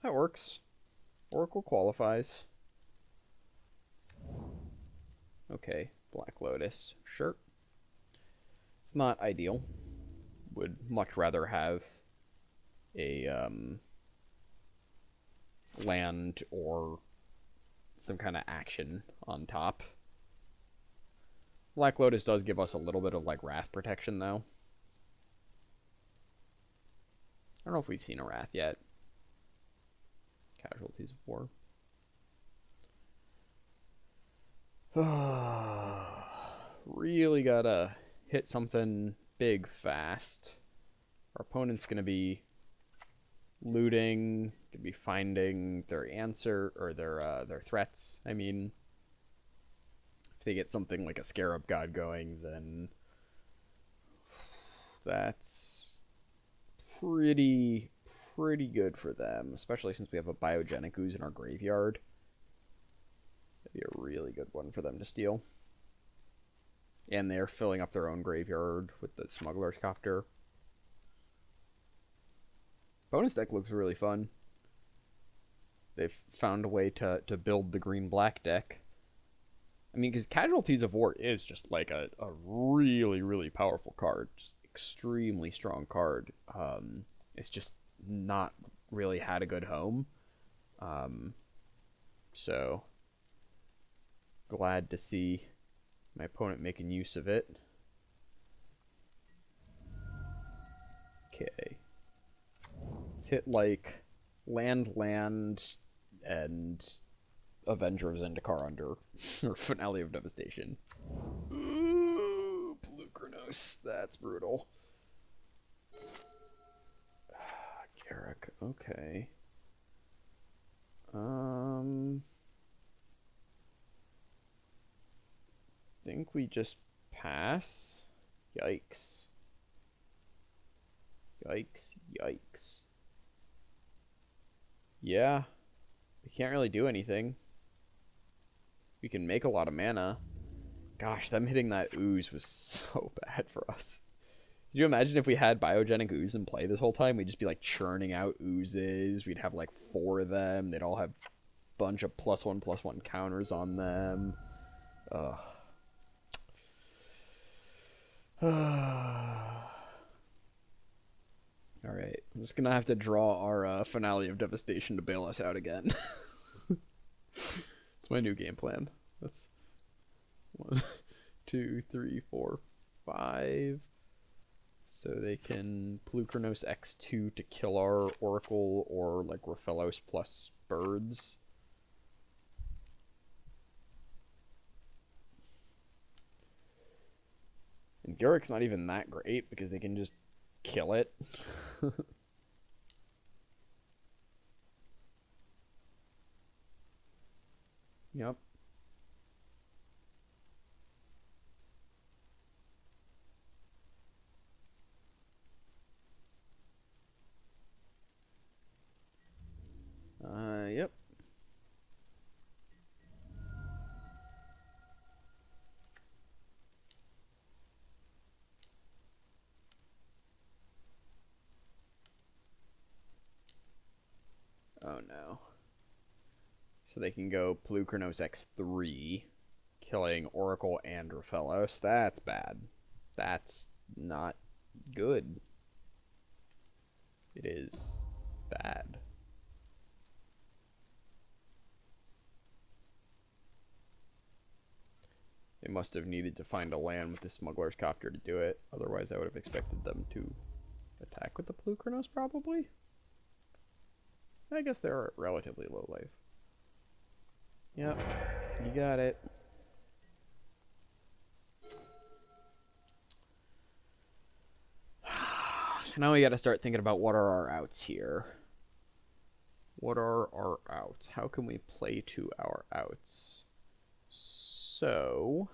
that works. Oracle qualifies. Okay, Black Lotus. Sure. It's not ideal. Would much rather have a land or some kind of action on top. Black Lotus does give us a little bit of like Wrath protection though. I don't know if we've seen a Wrath yet. Casualties of War. Really gotta hit something big fast. Our opponent's gonna be looting, gonna be finding their answer or their threats. I mean, if they get something like a Scarab God going, then that's pretty good for them, especially since we have a Biogenic Ooze in our graveyard. That'd be a really good one for them to steal. And they're filling up their own graveyard with the Smuggler's Copter. Bonus deck looks really fun. They've found a way to build the green-black deck. I mean, because Casualties of War is just like a really, really powerful card. Just extremely strong card. It's just not really had a good home. So, glad to see my opponent making use of it. Okay. Let's hit like land, and Avenger of Zendikar under, or Finale of Devastation. Ooh, Polukranos, that's brutal. Garruk, okay. Think we just pass. Yikes. Yikes. Yeah. We can't really do anything. We can make a lot of mana. Gosh, them hitting that ooze was so bad for us. Could you imagine if we had Biogenic Ooze in play this whole time? We'd just be like churning out oozes. We'd have like 4 of them. They'd all have a bunch of +1/+1 counters on them. Ugh. Alright, I'm just gonna have to draw our Finale of Devastation to bail us out again. It's my new game plan. That's 1, 2, 3, 4, 5. So they can Polukranos X2 to kill our Oracle or like Rofellos plus birds. And Garruk's not even that great because they can just kill it. Yep. Yep. Oh no. So they can go Polukranos X3, killing Oracle and Rofellos. That's bad. That's not good. It is bad. They must have needed to find a land with the Smuggler's Copter to do it. Otherwise, I would have expected them to attack with the Polukranos, probably. I guess they're relatively low life. Yep, you got it. So now we gotta start thinking about what are our outs here. What are our outs? How can we play to our outs? So...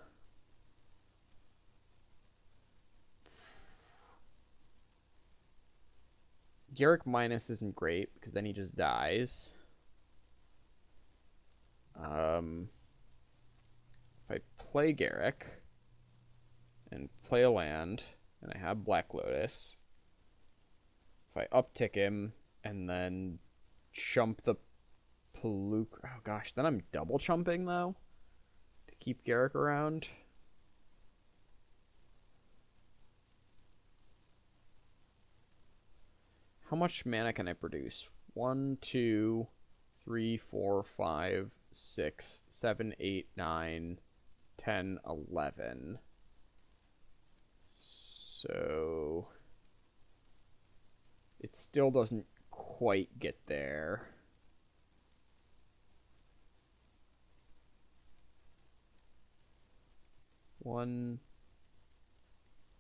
Garruk minus isn't great because then he just dies. If I play Garruk and play a land and I have Black Lotus, If I uptick him and then chump the Paluk... Oh gosh, then I'm double chumping though to keep Garruk around. How much mana can I produce? 1, 2, 3, 4, 5, 6, 7, 8, 9, 10, 11. So it still doesn't quite get there. One,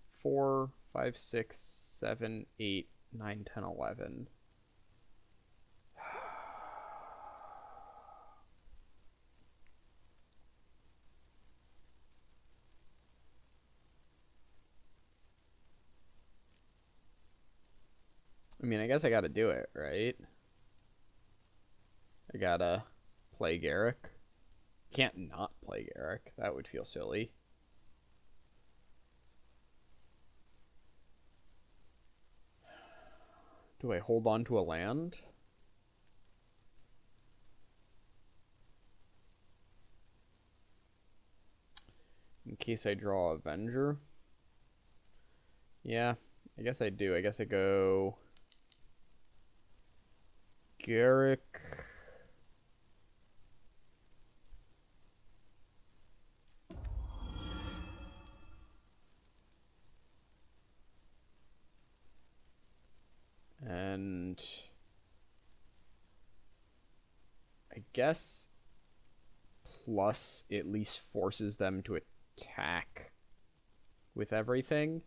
4, 5, 6, 7, 8, 9, 10, 11. I mean, I guess I gotta do it, right? I gotta play Garruk. Can't not play Garruk. That would feel silly. Do I hold on to a land? In case I draw Avenger? Yeah, I guess I do. I guess I go Garruk. And I guess plus at least forces them to attack with everything.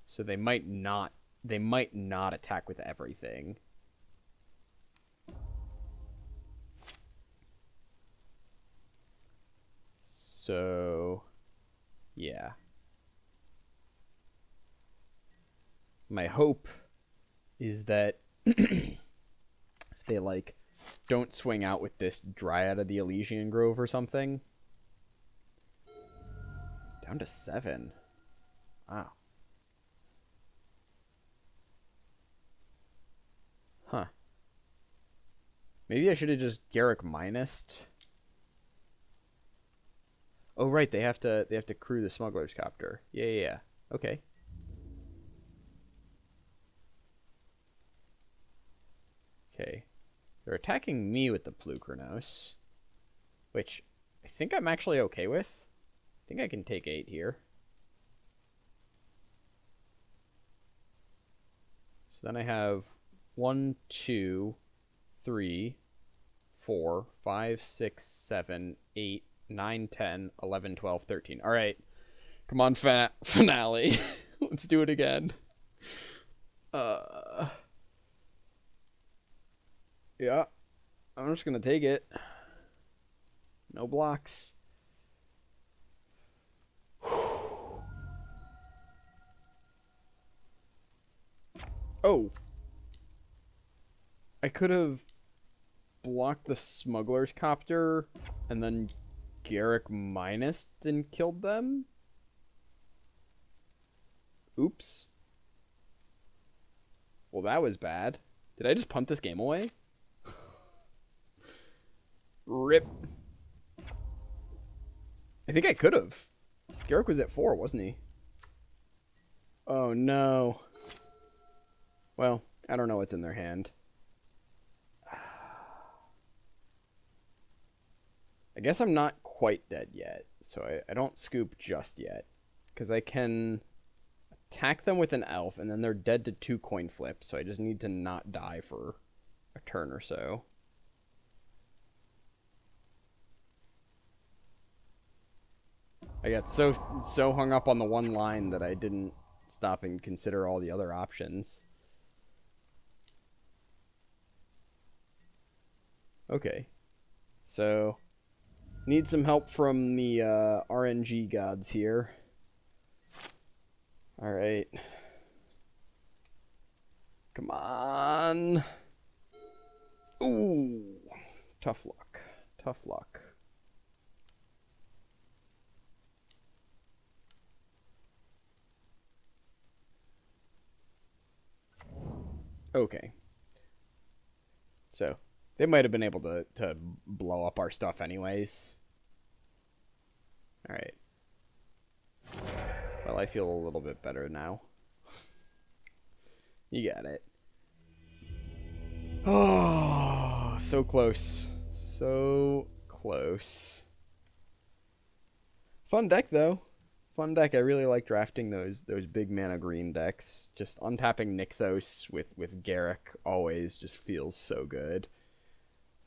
So they might not attack with everything. So yeah. My hope is that if they like don't swing out with this Dryad of the Elysian Grove or something. Down to 7. Wow. Huh. Maybe I should have just Garruk minused. Oh right, they have to crew the smuggler's copter. Yeah. Okay. Okay. They're attacking me with the Plukranos, which I think I'm actually okay with. I think I can take 8 here. So then I have 1, 2, 3, 4, 5, 6, 7, 8, 9, 10, 11, 12, 13. All right. Come on, finale. Let's do it again. Yeah. I'm just going to take it. No blocks. Oh. I could have blocked the smuggler's copter and then Garruk minused and killed them. Oops. Well, that was bad. Did I just punt this game away? Rip. I think I could have. Garruk was at 4, wasn't he? Oh, no. Well, I don't know what's in their hand. I guess I'm not quite dead yet, so I don't scoop just yet. Because I can attack them with an elf, and then they're dead to 2 coin flips, so I just need to not die for a turn or so. I got so hung up on the one line that I didn't stop and consider all the other options. Okay. So, need some help from the RNG gods here. Alright. Come on. Ooh. Tough luck. Tough luck. Okay. So, they might have been able to blow up our stuff anyways. Alright. Well, I feel a little bit better now. You got it. Oh, so close. So close. Fun deck, though. Fun deck. I really like drafting those big mana green decks. Just untapping Nykthos with Garruk always just feels so good.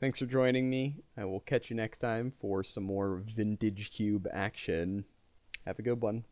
Thanks for joining me. I will catch you next time for some more Vintage Cube action. Have a good one.